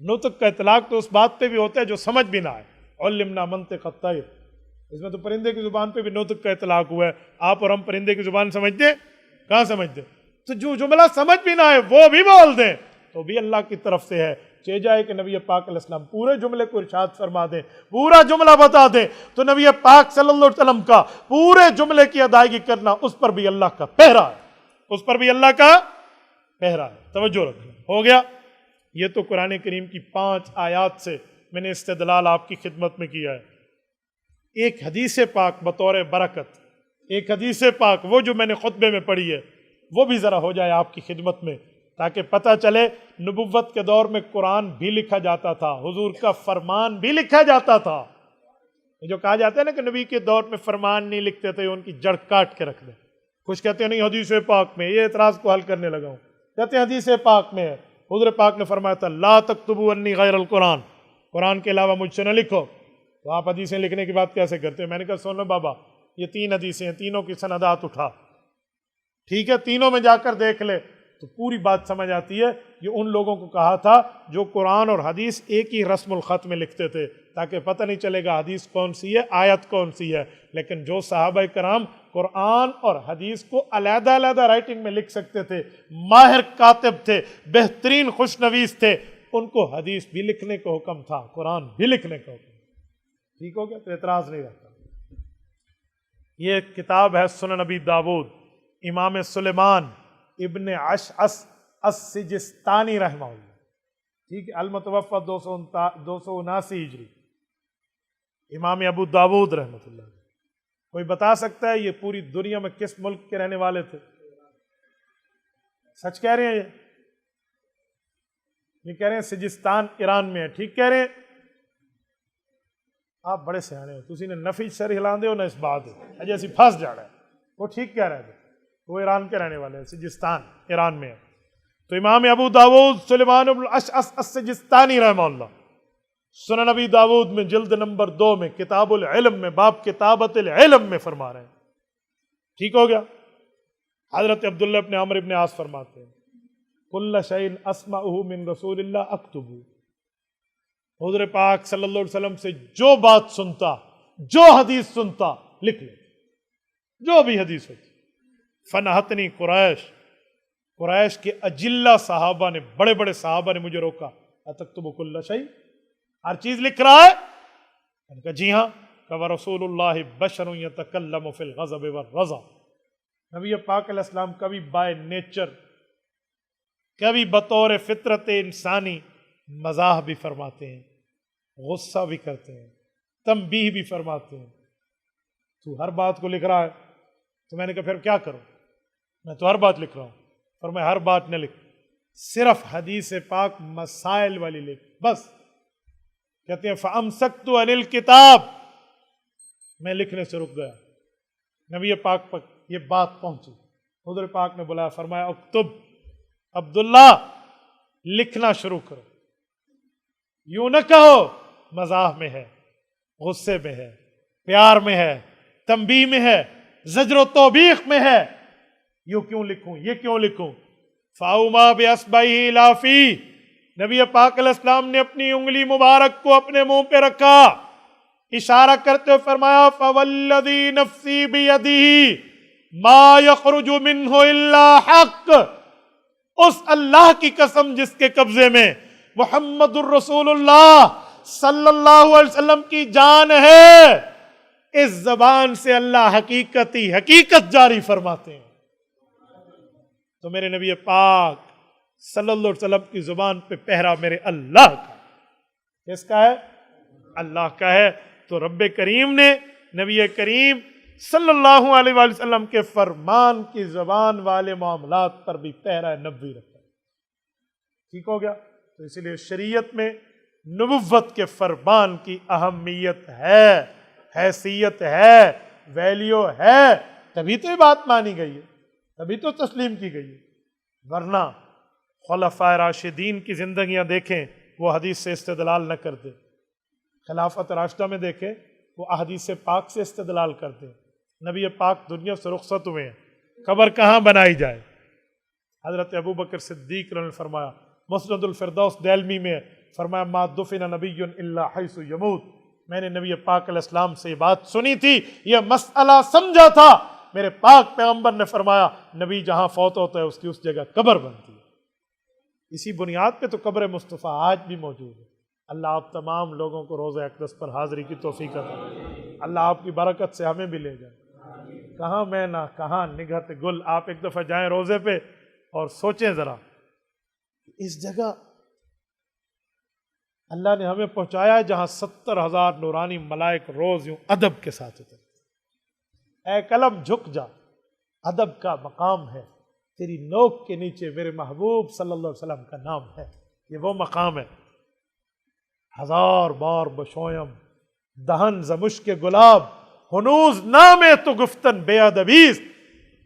نطق کا اطلاق تو اس بات پہ بھی ہوتا ہے جو سمجھ بھی نہ آئے، علمنا منطق الطیر، اس میں تو پرندے کی زبان پہ بھی نطق کا اطلاق ہوا ہے۔ آپ اور ہم پرندے کی زبان سمجھتے ہیں؟ کہاں سمجھتے؟ تو جو جملہ سمجھ بھی نہ آئے وہ بھی بول دیں تو بھی اللہ کی طرف سے ہے، چہ جائے کہ نبی پاک علیہ السلام پورے جملے کو ارشاد فرما دیں، پورا جملہ بتا دیں، تو نبی پاک صلی اللہ علیہ وسلم کا پورے جملے کی ادائیگی کرنا اس پر بھی اللہ کا پہرا ہے، اس پر بھی اللہ کا پہرا ہے۔ توجہ رکھنا، ہو گیا؟ یہ تو قرآن کریم کی 5 آیات سے میں نے استدلال آپ کی خدمت میں کیا ہے۔ ایک حدیث پاک بطور برکت، ایک حدیث پاک وہ جو میں نے خطبے میں پڑھی ہے وہ بھی ذرا ہو جائے آپ کی خدمت میں، تاکہ پتہ چلے نبوت کے دور میں قرآن بھی لکھا جاتا تھا، حضور کا فرمان بھی لکھا جاتا تھا۔ جو کہا جاتا ہے نا کہ نبی کے دور میں فرمان نہیں لکھتے تھے، ان کی جڑ کاٹ کے رکھ دیں۔ کچھ کہتے ہیں نہیں حدیث پاک میں، یہ اعتراض کو حل کرنے لگا ہوں، کہتے ہیں حدیث پاک میں ہے، حضور پاک نے فرمایا تھا لا تکتبوا انی غیر القرآن، قرآن کے علاوہ مجھ سے نہ لکھو، تو آپ حدیثیں لکھنے کی بات کیسے کرتے ہیں؟ میں نے کہا سن لو بابا، یہ 3 حدیثیں ہیں، تینوں کی سندات اٹھا، ٹھیک ہے، تینوں میں جا کر دیکھ لے تو پوری بات سمجھ آتی ہے۔ یہ ان لوگوں کو کہا تھا جو قرآن اور حدیث ایک ہی رسم الخط میں لکھتے تھے، تاکہ پتہ نہیں چلے گا حدیث کون سی ہے، آیت کون سی ہے۔ لیکن جو صحابہ کرام قرآن اور حدیث کو علیحدہ علیحدہ رائٹنگ میں لکھ سکتے تھے، ماہر کاتب تھے، بہترین خوشنویس تھے، ان کو حدیث بھی لکھنے کا حکم تھا، قرآن بھی لکھنے کا حکم۔ ٹھیک ہو گیا؟ تو اعتراض نہیں رہتا۔ یہ کتاب ہے سنن ابی داود، امام سلیمان ابن اشعث السجستانی رحمہ اللہ، ٹھیک ہے، المتوفی 279 ہجری، امام ابو داود رحمۃ اللہ۔ کوئی بتا سکتا ہے یہ پوری دنیا میں کس ملک کے رہنے والے تھے؟ سچ کہہ رہے ہیں؟ یہ کہہ رہے ہیں سجستان ایران میں ہے، ٹھیک کہہ رہے ہیں؟ آپ بڑے سیانے ہو، تسی نے نفی سر ہلاندے ہو نہ اس بات ہے، جیسی پھنس جا رہا ہے۔ وہ ٹھیک کہہ رہے تھے، وہ ایران کے رہنے والے ہیں، سجستان ایران میں ہے۔ تو امام ابو داود سلیمان بن اشعث السجستانی رحمہ اللہ سنن ابی داود میں جلد نمبر 2 میں کتاب العلم میں باب کتابت العلم میں فرما رہے ہیں، ٹھیک ہو گیا؟ حضرت عبداللہ ابن عمر ابن عاص فرماتے ہیں کل شیء اسمعہ من رسول اللہ اکتبہ، حضور پاک صلی اللہ علیہ وسلم سے جو بات سنتا، جو حدیث سنتا، لکھ لے، جو بھی حدیث ہوتی۔ فنہتنی قریش کے اجلہ صحابہ نے، بڑے بڑے صحابہ نے مجھے روکا، اتکتب کل شیء، ہر چیز لکھ رہا ہے؟ میں نے کہا جی ہاں۔ کہ رسول اللہ بشر یتکلم فی الغضب والرضا، نبی پاک علیہ السلام کبھی بائی نیچر، کبھی بطور فطرت انسانی مزاح بھی فرماتے ہیں، غصہ بھی کرتے ہیں، تنبیہ بھی فرماتے ہیں۔ تو ہر بات کو لکھ رہا ہے، تو میں نے کہا پھر کیا کروں؟ میں تو ہر بات لکھ رہا ہوں۔ فرمایا ہر بات نہ لکھ، صرف حدیث پاک مسائل والی لکھ، بس۔ کہتے ہیں فَأَمْسَكْتُ عَنِ الْكِتَابِ، میں لکھنے سے رک گیا۔ نبی پاک پر یہ بات پہنچی، حضور پاک نے بلایا، فرمایا اکتب، عبداللہ لکھنا شروع کرو، یوں نہ کہو مزاح میں ہے، غصے میں ہے، پیار میں ہے، تنبیہ میں ہے، زجر و توبیخ میں ہے، یوں کیوں لکھوں، یہ کیوں لکھوں؟ فَأَوْمَا بِأَصْبَعِهِ إِلَىٰ فِيهِ، نبی پاک علیہ السلام نے اپنی انگلی مبارک کو اپنے منہ پہ رکھا، اشارہ کرتے ہوئے فرمایا فَوَالَّذِي نَفْسِي بِيَدِهِ مَا يَخْرُجُ مِنْهُ إِلَّا حَقٌّ، اس اللہ کی قسم جس کے قبضے میں محمد الرسول اللہ صلی اللہ علیہ وسلم کی جان ہے، اس زبان سے اللہ حقیقت جاری فرماتے ہیں۔ تو میرے نبی پاک صلی اللہ علیہ وسلم کی زبان پہ پہرا میرے اللہ کا، کس کا ہے؟ اللہ کا ہے۔ تو رب کریم نے نبی کریم صلی اللہ علیہ وآلہ وسلم کے فرمان کی زبان والے معاملات پر بھی پہرا نبوی رکھا۔ ٹھیک ہو گیا؟ تو اس لیے شریعت میں نبوت کے فرمان کی اہمیت ہے، حیثیت ہے، ویلیو ہے، تبھی تو یہ بات مانی گئی ہے، تبھی تو تسلیم کی گئی ہے۔ ورنہ خلفائے راشدین کی زندگیاں دیکھیں، وہ حدیث سے استدلال نہ کرتے، خلافت راشدہ میں دیکھیں وہ احادیث پاک سے استدلال کرتے۔ نبی پاک دنیا سے رخصت ہوئے ہیں، قبر کہاں بنائی جائے؟ حضرت ابوبکر صدیق رضی اللہ عنہ نے فرمایا، مسند الفردوس دہلمی میں فرمایا، ما دفن نبی الا حیث یموت۔ میں نے نبی پاک علیہ السلام سے یہ بات سنی تھی، یہ مسئلہ سمجھا تھا، میرے پاک پیغمبر نے فرمایا نبی جہاں فوت ہوتا ہے اس کی اس جگہ قبر بنتی ہے۔ اسی بنیاد پہ تو قبر مصطفیٰ آج بھی موجود ہے۔ اللہ آپ تمام لوگوں کو روزہ اقدس پر حاضری کی توفیق عطا فرمائے۔ اللہ آپ کی برکت سے ہمیں بھی لے جائے۔ کہاں میں نہ کہاں نگہت گل۔ آپ ایک دفعہ جائیں روزے پہ اور سوچیں ذرا، اس جگہ اللہ نے ہمیں پہنچایا ہے جہاں 70,000 نورانی ملائک روز یوں ادب کے ساتھ اترتے۔ اے قلم جھک جا، ادب کا مقام ہے، تیری نوک کے نیچے میرے محبوب صلی اللہ علیہ وسلم کا نام ہے، یہ وہ مقام ہے۔ 1000 بار بشویم دہن ز مشک گلاب، ہنوز نام تو گفتن بے ادبیست،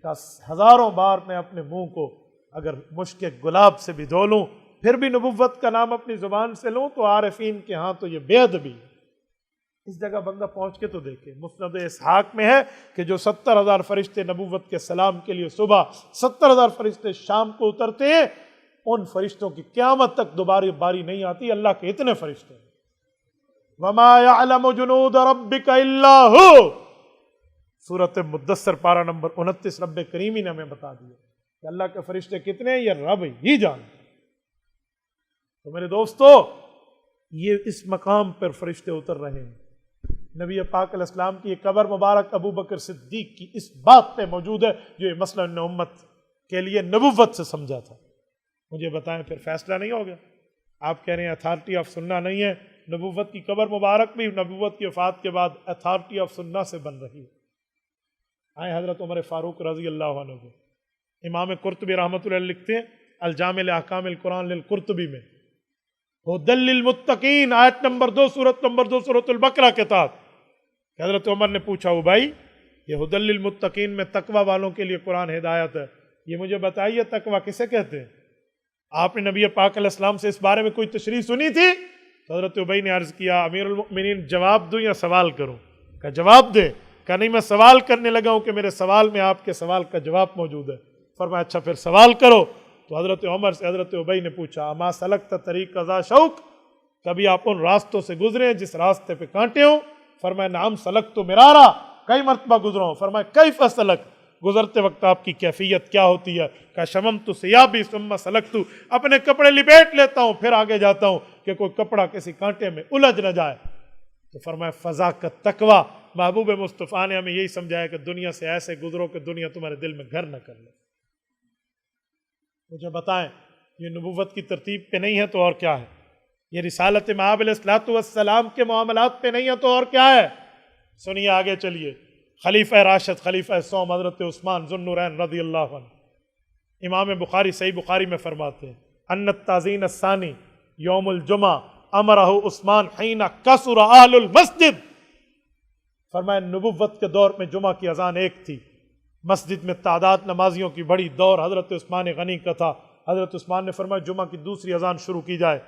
کا 1000 بار میں اپنے منہ کو اگر مشک گلاب سے بھی دھو لوں، پھر بھی نبوت کا نام اپنی زبان سے لوں تو عارفین کے ہاں تو یہ بے ادبی ہے۔ اس جگہ بندہ پہنچ کے تو دیکھے۔ مسند اسحاق میں ہے کہ جو 70,000 فرشتے نبوت کے سلام کے لیے صبح، 70,000 فرشتے شام کو اترتے ہیں، ان فرشتوں کی قیامت تک دوبارہ باری نہیں آتی، اللہ کے اتنے فرشتے ہیں۔ وَمَا يَعْلَمُ جُنُودَ رَبِّكَ إِلَّا هُوَ، سورۃ مدثر پارہ نمبر 29 رب کریم ہی نے ہمیں بتا دیا کہ اللہ کے فرشتے کتنے ہیں، یہ رب ہی جانتا۔ تو میرے دوستو، یہ اس مقام پر فرشتے اتر رہے ہیں۔ نبی پاک علیہ السلام کی یہ قبر مبارک ابو بکر صدیق کی اس بات پہ موجود ہے جو یہ مسئلہ ان امت کے لیے نبوت سے سمجھا تھا۔ مجھے بتائیں پھر فیصلہ نہیں ہو گیا؟ آپ کہہ رہے ہیں اتھارٹی آف سننا نہیں ہے، نبوت کی قبر مبارک بھی نبوت کی وفات کے بعد اتھارٹی آف سننا سے بن رہی ہے۔ آئے حضرت عمر فاروق رضی اللہ عنہ کو امام قرطبی رحمۃ اللہ لکھتے ہیں الجامع لاحکام القرآن للقرطبی میں، ھدی للمتقین آیت نمبر 2 سورۃ نمبر 2 سورۃ البقرہ کے تحت کہ حضرت عمر نے پوچھا، او بھائی یہ ھدی للمتقین میں تقوی والوں کے لیے قرآن ہدایت ہے، یہ مجھے بتائیے تقوی کسے کہتے ہیں؟ آپ نے نبی پاک علیہ السلام سے اس بارے میں کوئی تشریح سنی تھی؟ تو حضرت ابی نے عرض کیا، امیر المؤمنین جواب دوں یا سوال کروں؟ کہ جواب دے۔ کہ نہیں، میں سوال کرنے لگا ہوں کہ میرے سوال میں آپ کے سوال کا جواب موجود ہے۔ فرمایا اچھا پھر سوال کرو۔ تو حضرت عمر سے حضرت ابی نے پوچھا، اما سلکت طریق ذا شوک، کبھی آپ ان راستوں سے گزرے ہیں جس راستے پہ کانٹے ہوں؟ فرمایا نعم سلکت مرارا، کئی مرتبہ گزرا ہوں۔ فرمایا کیف سلک، گزرتے وقت آپ کی کیفیت کیا ہوتی ہے؟ کہ شممت ثیابی ثم سلکت، اپنے کپڑے لپیٹ لیتا ہوں پھر آگے جاتا ہوں کہ کوئی کپڑا کسی کانٹے میں الجھ نہ جائے۔ تو فرمایا فذاک تقوی، محبوب مصطفیٰ نے ہمیں یہی سمجھایا کہ دنیا سے ایسے گزرو کہ دنیا تمہارے دل میں گھر نہ کر لے۔ مجھے بتائیں یہ نبوت کی ترتیب پہ نہیں ہے تو اور کیا ہے؟ یہ رسالت مآب علیہ الصلوۃ والسلام کے معاملات پہ نہیں ہے تو اور کیا ہے؟ سنیے آگے چلیے۔ خلیفہ راشد، خلیفہ سوم حضرت عثمان ذو النورین رضی اللہ عنہ، امام بخاری صحیح بخاری میں فرماتے ہیں ان التعزین الثانی یوم الجمعہ امرہ عثمان حین کثر اہل المسجد، فرمایا نبوت کے دور میں جمعہ کی اذان ایک تھی، مسجد میں تعداد نمازیوں کی بڑی دور حضرت عثمان غنی کا تھا۔ حضرت عثمان نے فرمایا جمعہ کی دوسری اذان شروع کی جائے۔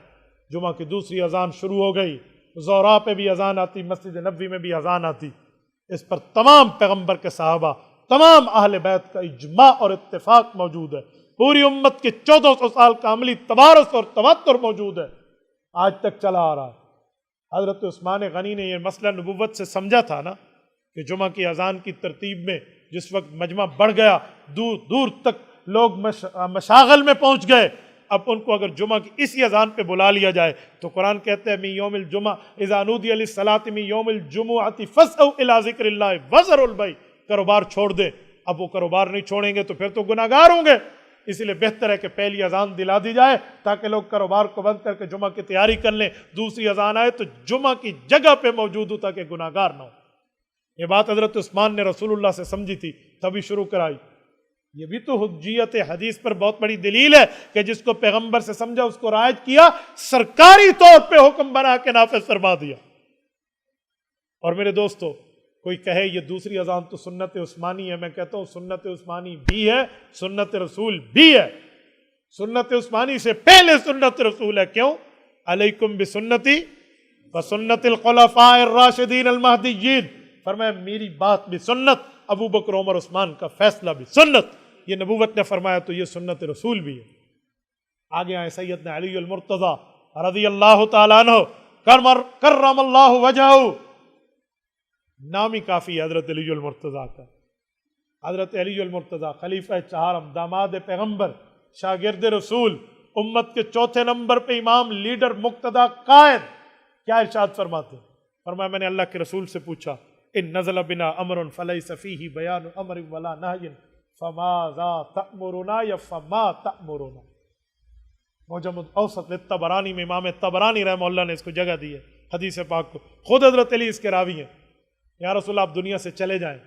جمعہ کی دوسری اذان شروع ہو گئی، زہرا پہ بھی اذان آتی، مسجد نبوی میں بھی اذان آتی۔ اس پر تمام پیغمبر کے صحابہ، تمام اہل بیت کا اجماع اور اتفاق موجود ہے، پوری امت کے 1400 سال کا عملی تبارس اور تواتر موجود ہے، آج تک چلا آ رہا ہے۔ حضرت عثمان غنی نے یہ مسئلہ نبوت سے سمجھا تھا نا کہ جمعہ کی اذان کی ترتیب میں جس وقت مجمع بڑھ گیا، دور دور تک لوگ مشاغل میں پہنچ گئے، اب ان کو اگر جمعہ کی اسی اذان پہ بلا لیا جائے تو قرآن کہتے ہیں من یوم الجمعہ اذا نودی للصلاۃ من یوم الجمعۃ فاسعوا الی ذکر اللہ وذروا البیع، کاروبار چھوڑ دیں۔ اب وہ کاروبار نہیں چھوڑیں گے تو پھر تو گناہگار ہوں گے، اسی لیے بہتر ہے کہ پہلی اذان دلا دی جائے تاکہ لوگ کاروبار کو بند کر کے جمعہ کی تیاری کر لیں، دوسری اذان آئے تو جمعہ کی جگہ پہ موجود ہو تاکہ گناہگار نہ ہو۔ یہ بات حضرت عثمان نے رسول اللہ سے سمجھی تھی تبھی شروع کرائی۔ یہ بھی تو حجیت حدیث پر بہت بڑی دلیل ہے کہ جس کو پیغمبر سے سمجھا اس کو رائج کیا، سرکاری طور پہ حکم بنا کے نافذ فرما دیا۔ اور میرے دوستو، کوئی کہے یہ دوسری اذان تو سنت عثمانی ہے، میں کہتا ہوں سنت عثمانی بھی ہے، سنت رسول بھی ہے۔ سنت عثمانی سے پہلے سنت رسول ہے۔ کیوں؟ علیکم بسنتی وسنت الخلفاء الراشدین المہدیین، فرمایا میری بات بھی سنت، ابو بکر عمر عثمان کا فیصلہ بھی سنت، یہ نبوت نے فرمایا تو یہ سنت رسول بھی ہے۔ آگے آئے سیدنا علی المرتضی رضی اللہ تعالیٰ عنہ کرم اللہ وجہہ، نام ہی کافی ہے حضرت علی المرتضی کا۔ حضرت علی المرتضی خلیفہ چہارم، داماد پیغمبر، شاگرد رسول، امت کے چوتھے نمبر پہ امام، لیڈر، مقتدی، قائد، کیا ارشاد فرماتے ہیں؟ فرمایا میں نے اللہ کے رسول سے پوچھا ان نزل بنا امر فلیس فیہ بیان امر ولا نہی فماذا تأمرنا یا فما تأمرنا۔ معجم الاوسط للطبرانی میں امام طبرانی رحمہ اللہ نے اس کو جگہ دی ہے حدیث پاک کو، خود حضرت علی اس کے راوی ہیں۔ یا رسول اللہ آپ دنیا سے چلے جائیں،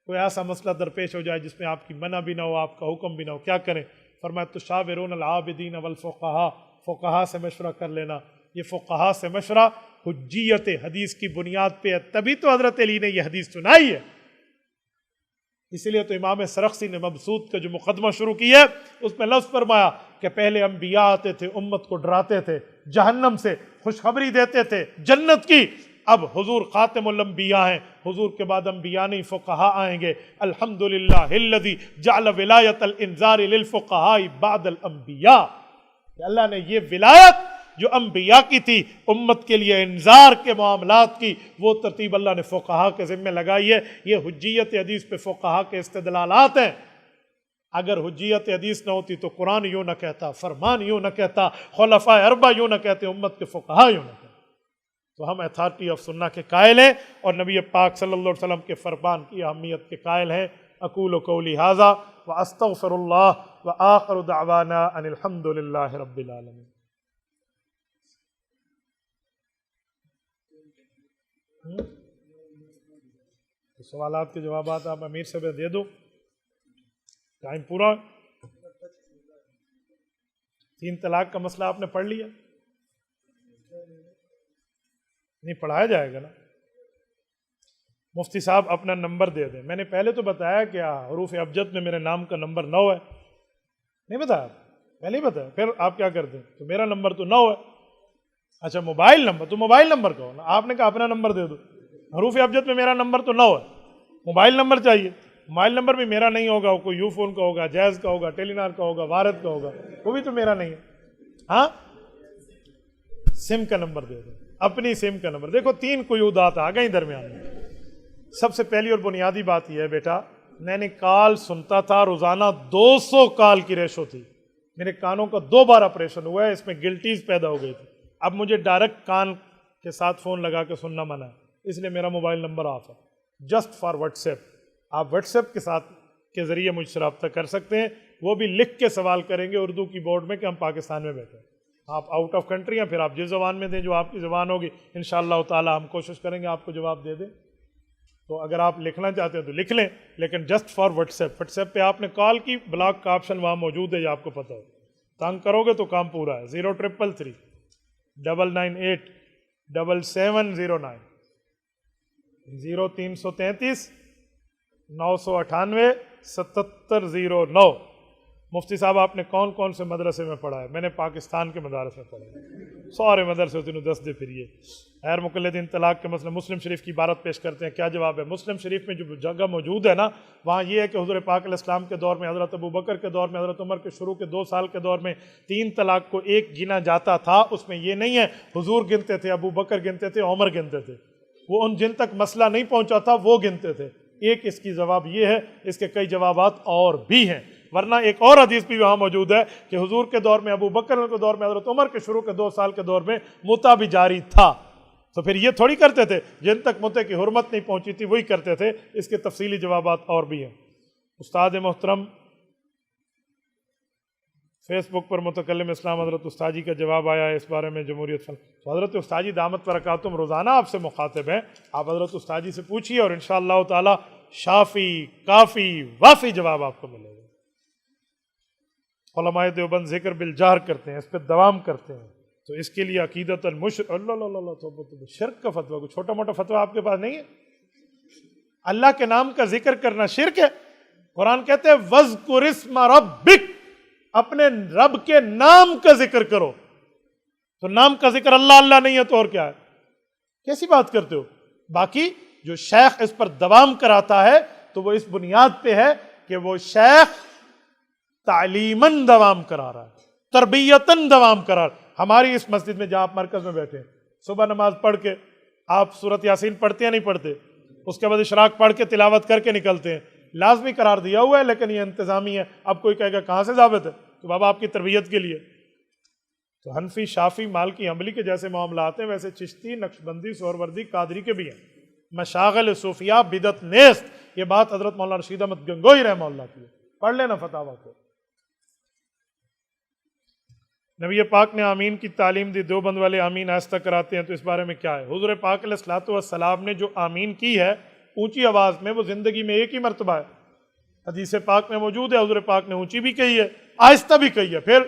کوئی ایسا مسئلہ درپیش ہو جائے جس میں آپ کی منع بھی نہ ہو، آپ کا حکم بھی نہ ہو، کیا کریں؟ فرمایا تشاورون العابدین والفقہاء، فقہا سے مشورہ کر لینا۔ یہ فقہا سے مشورہ حجیت حدیث کی بنیاد پہ ہے، تبھی تو حضرت علی نے یہ حدیث سنائی ہے۔ اسی لیے تو امام سرخسی نے مبسوط کا جو مقدمہ شروع کیا ہے اس میں لفظ فرمایا کہ پہلے انبیاء آتے تھے، امت کو ڈراتے تھے، جہنم سے خوشخبری دیتے تھے، جنت کی۔ اب حضور خاتم الانبیاء ہیں، حضور کے بعد انبیاء نہیں فقہاء آئیں گے۔ الحمدللہ الذی جعل ولایت الانذار للفقہاء بعد الانبیاء، کہ اللہ نے یہ ولایت جو انبیاء کی تھی امت کے لیے انذار کے معاملات کی، وہ ترتیب اللہ نے فقہاء کے ذمہ لگائی ہے۔ یہ حجیت حدیث پہ فقہاء کے استدلالات ہیں۔ اگر حجیت حدیث نہ ہوتی تو قرآن یوں نہ کہتا، فرمان یوں نہ کہتا، خلفاء اربعہ یوں نہ کہتے، امت کے فقہاء یوں نہ کہتے۔ تو ہم اتھارٹی آف سنہ کے قائل ہیں اور نبی پاک صلی اللہ علیہ وسلم کے فرمان کی اہمیت کے قائل ہیں۔ اقول قولی ھذا واستغفر اللہ وآخر دعوانا ان الحمد للہ رب العالمین۔ سوالات کے جوابات آپ امیر سے دے دو، ٹائم پورا۔ 3 طلاق کا مسئلہ آپ نے پڑھ لیا؟ نہیں پڑھایا جائے گا نا؟ مفتی صاحب اپنا نمبر دے دیں۔ میں نے پہلے تو بتایا کہ حروف ابجد میں میرے نام کا نمبر 9 ہے، نہیں بتایا؟ پہلے ہی بتایا، پھر آپ کیا کرتے ہیں؟ تو میرا نمبر تو 9 ہے۔ اچھا موبائل نمبر، تو موبائل نمبر کہو نا، آپ نے کہا اپنا نمبر دے دو۔ حروف ابجد میں میرا نمبر تو 9 ہے، موبائل نمبر چاہیے۔ موبائل نمبر بھی میرا نہیں ہوگا، کوئی یو فون کا ہوگا، جیز کا ہوگا، ٹیلی نار کا ہوگا، وارد کا ہوگا، وہ بھی تو میرا نہیں ہے۔ ہاں سم کا نمبر دے دو، اپنی سم کا نمبر۔ دیکھو 3 قیودات آ گئی درمیان میں۔ سب سے پہلی اور بنیادی بات یہ ہے بیٹا، میں نے کال سنتا تھا روزانہ 200 کال کی ریشو تھی، میرے کانوں کا 2 بار آپریشن ہوا ہے، اس میں گلٹیز پیدا ہو گئی تھی۔ اب مجھے ڈائریکٹ کان کے ساتھ فون لگا کے سننا منع ہے، اس لیے میرا موبائل نمبر آف ہے، جسٹ فار واٹس ایپ۔ آپ واٹس ایپ کے ساتھ کے ذریعے مجھ سے رابطہ کر سکتے ہیں، وہ بھی لکھ کے سوال کریں گے اردو کی بورڈ میں کہ ہم پاکستان میں بیٹھے ہیں۔ آپ آؤٹ آف کنٹری ہیں، پھر آپ جس زبان میں دیں جو آپ کی زبان ہوگی، انشاءاللہ تعالی ہم کوشش کریں گے آپ کو جواب دے دیں۔ تو اگر آپ لکھنا چاہتے ہیں تو لکھ لیں، لیکن just for what's app. What's app پہ آپ نے کال کی، بلاک کا آپشن وہاں موجود ہے، یہ آپ کو پتہ ہے، تنگ کرو گے تو کام پورا ہے۔ 0333 998 7709 0333 998 7709۔ مفتی صاحب آپ نے کون کون سے مدرسے میں پڑھا ہے؟ میں نے پاکستان کے مدارس میں پڑھا ہے، سارے مدرسے تینوں 10 دے پھریے۔ غیر مقلدین طلاق کے مسئلے مسلم شریف کی عبارت پیش کرتے ہیں، کیا جواب ہے؟ مسلم شریف میں جو جگہ موجود ہے نا، وہاں یہ ہے کہ حضور پاک علیہ السلام کے دور میں، حضرت ابو بکر کے دور میں، حضرت عمر کے شروع کے 2 سال کے دور میں 3 طلاق کو 1 گنا جاتا تھا۔ اس میں یہ نہیں ہے حضور گنتے تھے، ابو بکر گنتے تھے، عمر گنتے تھے، وہ ان جن تک مسئلہ نہیں پہنچا تھا وہ گنتے تھے۔ ایک اس کی جواب یہ ہے، اس کے کئی جوابات اور بھی ہیں۔ ورنہ ایک اور حدیث بھی وہاں موجود ہے کہ حضور کے دور میں، ابو بکر کے دور میں، حضرت عمر کے شروع کے 2 سال کے دور میں متع بھی جاری تھا. تو پھر یہ تھوڑی کرتے تھے، جن تک متع کی حرمت نہیں پہنچی تھی وہی کرتے تھے. اس کے تفصیلی جوابات اور بھی ہیں. استاد محترم فیس بک پر متکلم اسلام حضرت استاجی کا جواب آیا ہے اس بارے میں جمہوریت تو حضرت استاجی دامت برکاتہم روزانہ آپ سے مخاطب ہیں. آپ حضرت استاجی سے پوچھیے اور انشاءاللہ تعالی شافی کافی وافی جواب آپ کو ملے گا. علماء دیوبند ذکر بالجہر کرتے ہیں، اس پہ دوام کرتے ہیں. تو اس کے لیے عقیدت اللہ شرک کا فتویٰ، کوئی چھوٹا موٹا فتویٰ آپ کے پاس نہیں ہے. اللہ کے نام کا ذکر کرنا شرک ہے. قرآن کہتے ہیں وَاذْكُرِ اسْمَ رَبِّكَ، اپنے رب کے نام کا ذکر کرو. تو نام کا ذکر اللہ اللہ نہیں ہے تو اور کیا ہے؟ کیسی بات کرتے ہو؟ باقی جو شیخ اس پر دوام کراتا ہے تو وہ اس بنیاد پہ ہے کہ وہ شیخ تعلیماً دوام کرا رہا ہے، تربیتاً دوام کرا رہا ہے. ہماری اس مسجد میں جہاں آپ مرکز میں بیٹھے ہیں، صبح نماز پڑھ کے آپ سورۃ یاسین پڑھتے ہیں نہیں پڑھتے؟ اس کے بعد اشراق پڑھ کے تلاوت کر کے نکلتے ہیں. لازمی قرار دیا ہوا ہے لیکن یہ انتظامی ہے. اب کوئی کہے گا کہاں سے ثابت ہے؟ تو بابا آپ کی تربیت کے لیے. تو حنفی، شافی، مالکی، حنبلی کے جیسے معاملات ہیں ویسے چشتی، نقشبندی، سہروردی، قادری کے بھی ہیں. مشاغل صوفیہ بدعت نیست. یہ بات حضرت مولانا رشید احمد گنگوہی رحمہ اللہ کی ہے، پڑھ لینا فتاویٰ کو. نبی پاک نے آمین کی تعلیم دی. دیوبند والے آمین آہستہ کراتے ہیں تو اس بارے میں کیا ہے؟ حضور پاک علیہ الصلوۃ والسلام نے جو آمین کی ہے اونچی آواز میں، وہ زندگی میں ایک ہی مرتبہ ہے. حدیث پاک میں موجود ہے، حضور پاک نے اونچی بھی کہی ہے، آہستہ بھی کہی ہے. پھر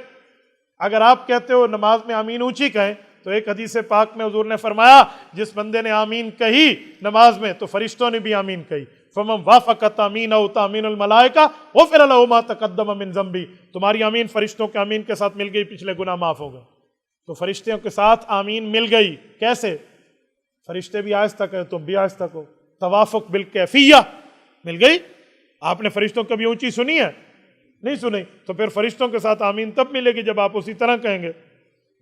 اگر آپ کہتے ہو نماز میں آمین اونچی کہیں تو ایک حدیث پاک میں حضور نے فرمایا جس بندے نے آمین کہی نماز میں تو فرشتوں نے بھی آمین کہی. فَمَنْ وَافَقَ تَأْمِينَهُ تَأْمِينُ الْمَلَائِكَةِ غُفِرَ لَهُ مَا تَقَدَّمَ مِنْ ذَنْبِهِ. تمہاری آمین فرشتوں کے آمین کے ساتھ مل گئی، پچھلے گناہ معاف ہو گئے. تو فرشتوں کے ساتھ آمین مل گئی. کیسے؟ فرشتے بھی آہستہ کہیں تم بھی آہستہ کہو. توافق بالکیفیہ مل گئی. آپ نے فرشتوں کبھی اونچی سنی ہے؟ نہیں سنی. تو پھر فرشتوں کے ساتھ آمین تب ملے گی جب آپ اسی طرح کہیں گے.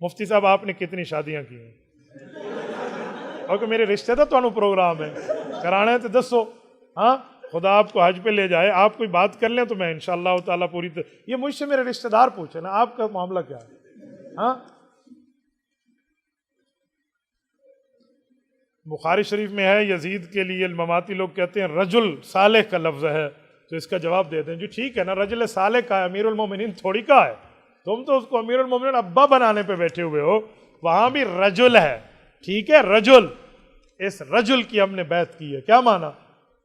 مفتی صاحب آپ نے کتنی شادیاں کی ہیں؟ اور کہ میرے رشتے دا تو پروگرام ہے کرانے تو دسو. ہاں خدا آپ کو حج پہ لے جائے، آپ کوئی بات کر لیں تو میں انشاءاللہ تعالیٰ پوری یہ مجھ سے میرے رشتہ دار پوچھے نا آپ کا معاملہ کیا ہے. ہاں بخاری شریف میں ہے یزید کے لیے المماتی لوگ کہتے ہیں رجل صالح کا لفظ ہے. تو اس کا جواب دے دیں جی ٹھیک ہے نا، رجل صالح کا ہے، امیر المومنین تھوڑی کا ہے. تم تو اس کو امیر المومنین ابا بنانے پہ بیٹھے ہوئے ہو. وہاں بھی رجل ہے، ٹھیک ہے رجل. اس رجل کی ہم نے بیعت کی ہے. کیا معنی؟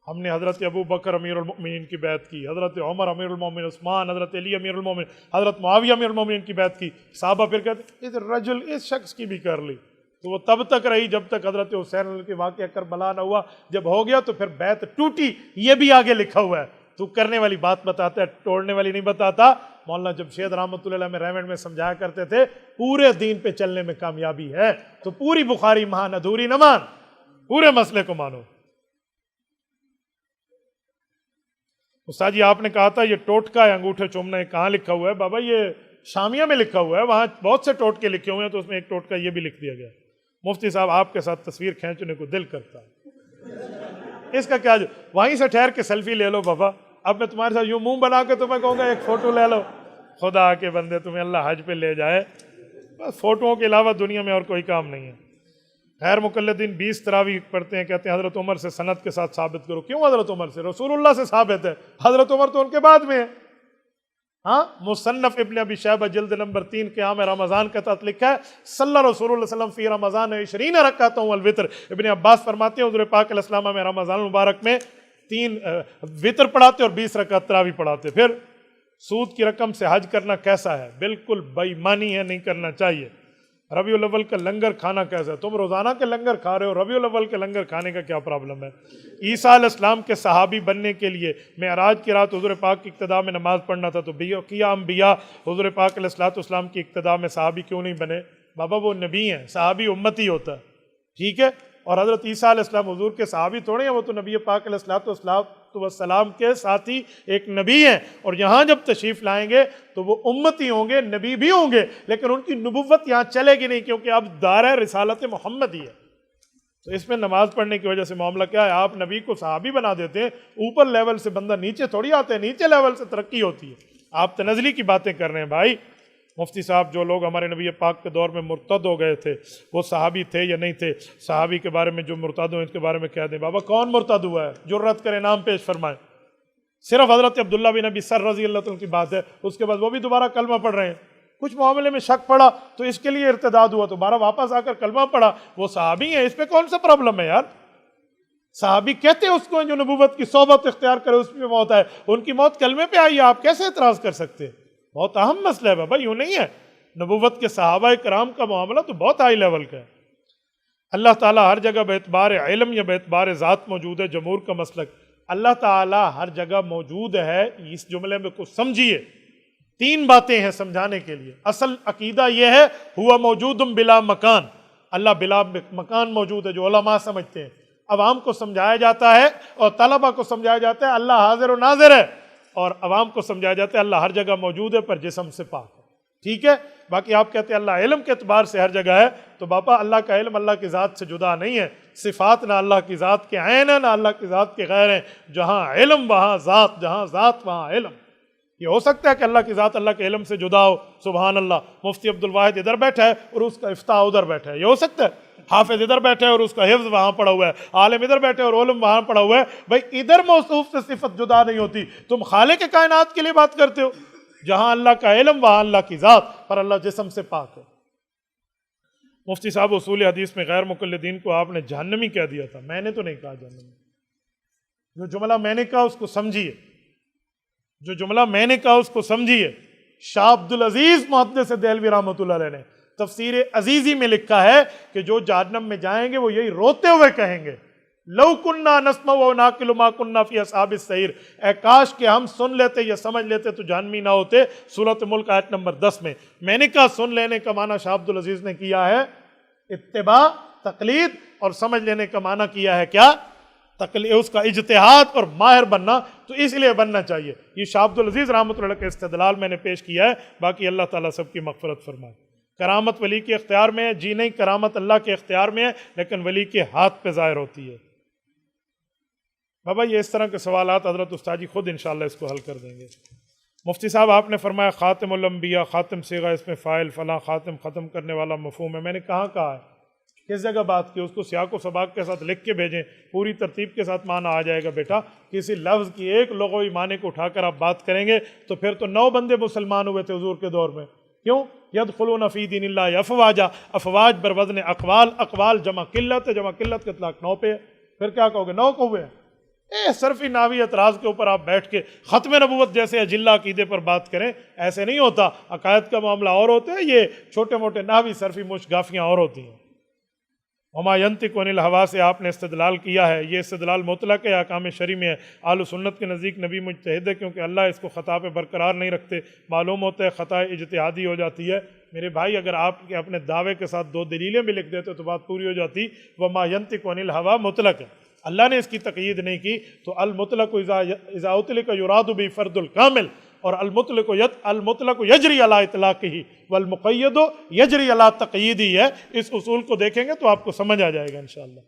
ہم نے حضرت ابو بکر امیر المؤمنین کی بیعت کی، حضرت عمر امیر المؤمنین، عثمان، حضرت علی امیر المؤمنین، حضرت معاویہ امیر المؤمنین کی بیعت کی. صحابہ پھر کہتے ہیں اس رجل اس شخص کی بھی کر لی. تو وہ تب تک رہی جب تک حضرت حسین کے واقعہ کربلا نہ ہوا. جب ہو گیا تو پھر بیعت ٹوٹی. یہ بھی آگے لکھا ہوا ہے. تو کرنے والی بات بتاتا ہے، توڑنے والی نہیں بتاتا. مولانا جمشید رحمۃ اللہ علیہ میں ریمنڈ میں سمجھایا کرتے تھے پورے دین پہ چلنے میں کامیابی ہے تو پوری بخاری مان، ادھوری نہ مان، پورے مسئلے کو مانو. استاد جی آپ نے کہا تھا یہ ٹوٹکا ہے انگوٹھے چومنا، یہ کہاں لکھا ہوا ہے؟ بابا یہ شامیہ میں لکھا ہوا ہے، وہاں بہت سے ٹوٹکے لکھے ہوئے ہیں تو اس میں ایک ٹوٹکا یہ بھی لکھ دیا گیا. مفتی صاحب آپ کے ساتھ تصویر کھینچنے کو دل کرتا ہے. اس کا کیا وہیں سے ٹھہر کے سیلفی لے لو بابا. اب میں تمہارے ساتھ یوں منہ بنا کے تمہیں کہوں گا ایک فوٹو لے لو. خدا کے بندے تمہیں اللہ حج پہ لے جائے، بس فوٹوؤں کے علاوہ دنیا میں اور کوئی کام نہیں ہے. غیر مقلدین 20 تراویح پڑھتے ہیں، کہتے ہیں حضرت عمر سے سند کے ساتھ ثابت کرو. کیوں حضرت عمر سے؟ رسول اللہ سے ثابت ہے. حضرت عمر تو ان کے بعد میں ہے. ہاں مصنف ابن ابی شیبہ جلد نمبر 3 قیام رمضان کا تحت لکھا ہے صلی رسول اللہ علیہ وسلم فی رمضان 20 رکعتوں والوتر. ابن عباس فرماتے ہیں حضور پاک علیہ السلام میں رمضان المبارک میں 3 وتر پڑھاتے اور 20 رکعت تراویح پڑھاتے. پھر سود کی رقم سے حج کرنا کیسا ہے؟ بالکل بے ایمانی ہے، نہیں کرنا چاہیے. ربیع الاول کا لنگر کھانا کیسا ہے؟ تم روزانہ کے لنگر کھا رہے ہو، ربیع الاول کے لنگر کھانے کا کیا پرابلم ہے؟ عیسیٰ علیہ السلام کے صحابی بننے کے لیے معراج کی رات حضور پاک کی اقتداء میں نماز پڑھنا تھا تو کیا انبیاء حضور پاک علیہ السلام کی اقتداء میں صحابی کیوں نہیں بنے؟ بابا وہ نبی ہیں، صحابی امتی ہوتا ہے، ٹھیک ہے. اور حضرت عیسیٰ علیہ السلام حضور کے صحابی تھوڑے ہیں، وہ تو نبی پاک علیہ السلام کے ساتھی ایک نبی ہیں. اور یہاں جب تشریف لائیں گے تو وہ امتی ہوں گے، نبی بھی ہوں گے، لیکن ان کی نبوت یہاں چلے گی نہیں کیونکہ اب دائرہ رسالت محمد ہی ہے. تو اس میں نماز پڑھنے کی وجہ سے معاملہ کیا ہے؟ آپ نبی کو صحابی بنا دیتے ہیں، اوپر لیول سے بندہ نیچے تھوڑی آتے ہیں، نیچے لیول سے ترقی ہوتی ہے. آپ تنزلی کی باتیں کر رہے ہیں بھائی۔ مفتی صاحب جو لوگ ہمارے نبی پاک کے دور میں مرتد ہو گئے تھے وہ صحابی تھے یا نہیں تھے؟ صحابی کے بارے میں جو مرتد ہوئے ان کے بارے میں کہہ دیں۔ بابا کون مرتد ہوا ہے؟ جرأت کرے نام پیش فرمائیں۔ صرف حضرت عبداللہ بن ابی سر رضی اللہ عنہ کی بات ہے، اس کے بعد وہ بھی دوبارہ کلمہ پڑھ رہے ہیں۔ کچھ معاملے میں شک پڑا تو اس کے لیے ارتداد ہوا، تو دوبارہ واپس آ کر کلمہ پڑھا، وہ صحابی ہیں، اس پہ کون سا پرابلم ہے یار؟ صحابی کہتے ہیں اس کو جو نبوت کی صحبت اختیار کرے اس میں موت آئے، ان کی موت کلمے پہ آئی ہے، آپ کیسے اعتراض کر سکتے ہیں؟ بہت اہم مسئلہ ہے بابا، یوں نہیں ہے۔ نبوت کے صحابہ کرام کا معاملہ تو بہت ہائی لیول کا ہے۔ اللہ تعالیٰ ہر جگہ باعتبار علم یا باعتبار ذات موجود ہے، جمہور کا مسلک اللہ تعالیٰ ہر جگہ موجود ہے۔ اس جملے میں کچھ سمجھیے، تین باتیں ہیں سمجھانے کے لیے۔ اصل عقیدہ یہ ہے ہوا موجود بلا مکان، اللہ بلا مکان موجود ہے، جو علماء سمجھتے ہیں۔ عوام کو سمجھایا جاتا ہے اور طلبہ کو سمجھایا جاتا ہے اللہ حاضر و ناظر ہے، اور عوام کو سمجھایا جاتا ہے اللہ ہر جگہ موجود ہے پر جسم سے پاک ہے۔ ٹھیک ہے، باقی آپ کہتے ہیں اللہ علم کے اعتبار سے ہر جگہ ہے، تو باپا اللہ کا علم اللہ کی ذات سے جدا نہیں ہے۔ صفات نہ اللہ کی ذات کے عین ہیں نہ اللہ کی ذات کے غیر ہیں، جہاں علم وہاں ذات، جہاں ذات وہاں علم۔ یہ ہو سکتا ہے کہ اللہ کی ذات اللہ کے علم سے جدا ہو، سبحان اللہ۔ مفتی عبد الواحد ادھر بیٹھا ہے اور اس کا افتاء ادھر بیٹھا ہے، یہ ہو سکتا ہے۔ حافظ ادھر بیٹھے اور اس کا حفظ وہاں پڑا ہوا ہے، عالم ادھر بیٹھے اور علم وہاں پڑا ہوا ہے۔ بھائی ادھر موصوف سے صفت جدا نہیں ہوتی، تم خالق کائنات کے لیے بات کرتے ہو، جہاں اللہ کا علم وہاں اللہ کی ذات، پر اللہ جسم سے پاک ہے۔ مفتی صاحب اصول حدیث میں غیر مقلدین کو آپ نے جہنمی کہہ دیا تھا، میں نے تو نہیں کہا جہنمی۔ جو جملہ میں نے کہا اس کو سمجھیے، جو جملہ میں نے کہا اس کو سمجھیے۔ شاہ عبد العزیز محدث دہلوی رحمۃ اللہ علیہ نے تفسیر عزیزی میں لکھا ہے کہ جو جہنم میں جائیں گے وہ یہی روتے ہوئے کہیں گے، لو کننا نسمع و ناقل ما کننا فی اصحاب السعیر، اے کاش کہ ہم سن لیتے یا سمجھ لیتے تو جہنمی نہ ہوتے۔ سورۃ ملک آیت نمبر 10 میں میں نے کہا سن لینے کا معنی شاہ عبد العزیز نے کیا ہے اتباع تقلید، اور سمجھ لینے کا معنی کیا ہے کیا؟ تقلید، اس کا اجتہاد اور ماہر بننا، تو اس لیے بننا چاہیے۔ یہ شاہ عبد العزیز رحمۃ اللہ کے استدلال میں نے پیش کیا ہے، باقی اللہ تعالیٰ سب کی مغفرت فرمائے۔ کرامت ولی کے اختیار میں ہے؟ جی نہیں، کرامت اللہ کے اختیار میں ہے، لیکن ولی کے ہاتھ پہ ظاہر ہوتی ہے۔ بابا یہ اس طرح کے سوالات حضرت استاد جی خود انشاءاللہ اس کو حل کر دیں گے۔ مفتی صاحب آپ نے فرمایا خاتم الانبیاء، خاتم صیغہ اس میں فاعل فلاں، خاتم ختم کرنے والا مفہوم ہے، میں نے کہاں کہا ہے؟ کس جگہ بات کی؟ اس کو سیاق و سباق کے ساتھ لکھ کے بھیجیں، پوری ترتیب کے ساتھ معنی آ جائے گا بیٹا۔ کسی لفظ کی ایک لغوی معنی کو اٹھا کر آپ بات کریں گے تو پھر تو 9 بندے مسلمان ہوئے تھے حضور کے دور میں۔ کیوں؟ یدخلون فی دین اللہ افواجا، افواج بر وزن اقوال، اقوال جمع قلت ہے، جمع قلت کا اطلاق 9 پہ ہے، پھر کیا کہو گے 9 کو ہوئے ہیں؟ صرفی ناوی اعتراض کے اوپر آپ بیٹھ کے ختم نبوت جیسے اجلہ عقیدے پر بات کریں، ایسے نہیں ہوتا۔ عقائد کا معاملہ اور ہوتے ہیں، یہ چھوٹے موٹے ناوی صرفی مشگافیاں اور ہوتی ہیں۔ وما ینطق عن الہوا سے آپ نے استدلال کیا ہے، یہ استدلال مطلق ہے، احکام شرعی میں ہے۔ اہل سنت کے نزدیک نبی مجتہد ہے کیونکہ اللہ اس کو خطا پہ برقرار نہیں رکھتے، معلوم ہوتا ہے خطا اجتہادی ہو جاتی ہے۔ میرے بھائی اگر آپ کے اپنے دعوے کے ساتھ 2 دلیلیں بھی لکھ دیتے تو بات پوری ہو جاتی۔ وما ینطق عن الہوا مطلق ہے، اللہ نے اس کی تقیید نہیں کی، تو المطلق اذا اطلق یراد به فرد الکامل، اور المطلق یجری علی اطلاقہ والمقید یجری علی تقییدہ ہے۔ اس اصول کو دیکھیں گے تو آپ کو سمجھ آ جائے گا انشاءاللہ۔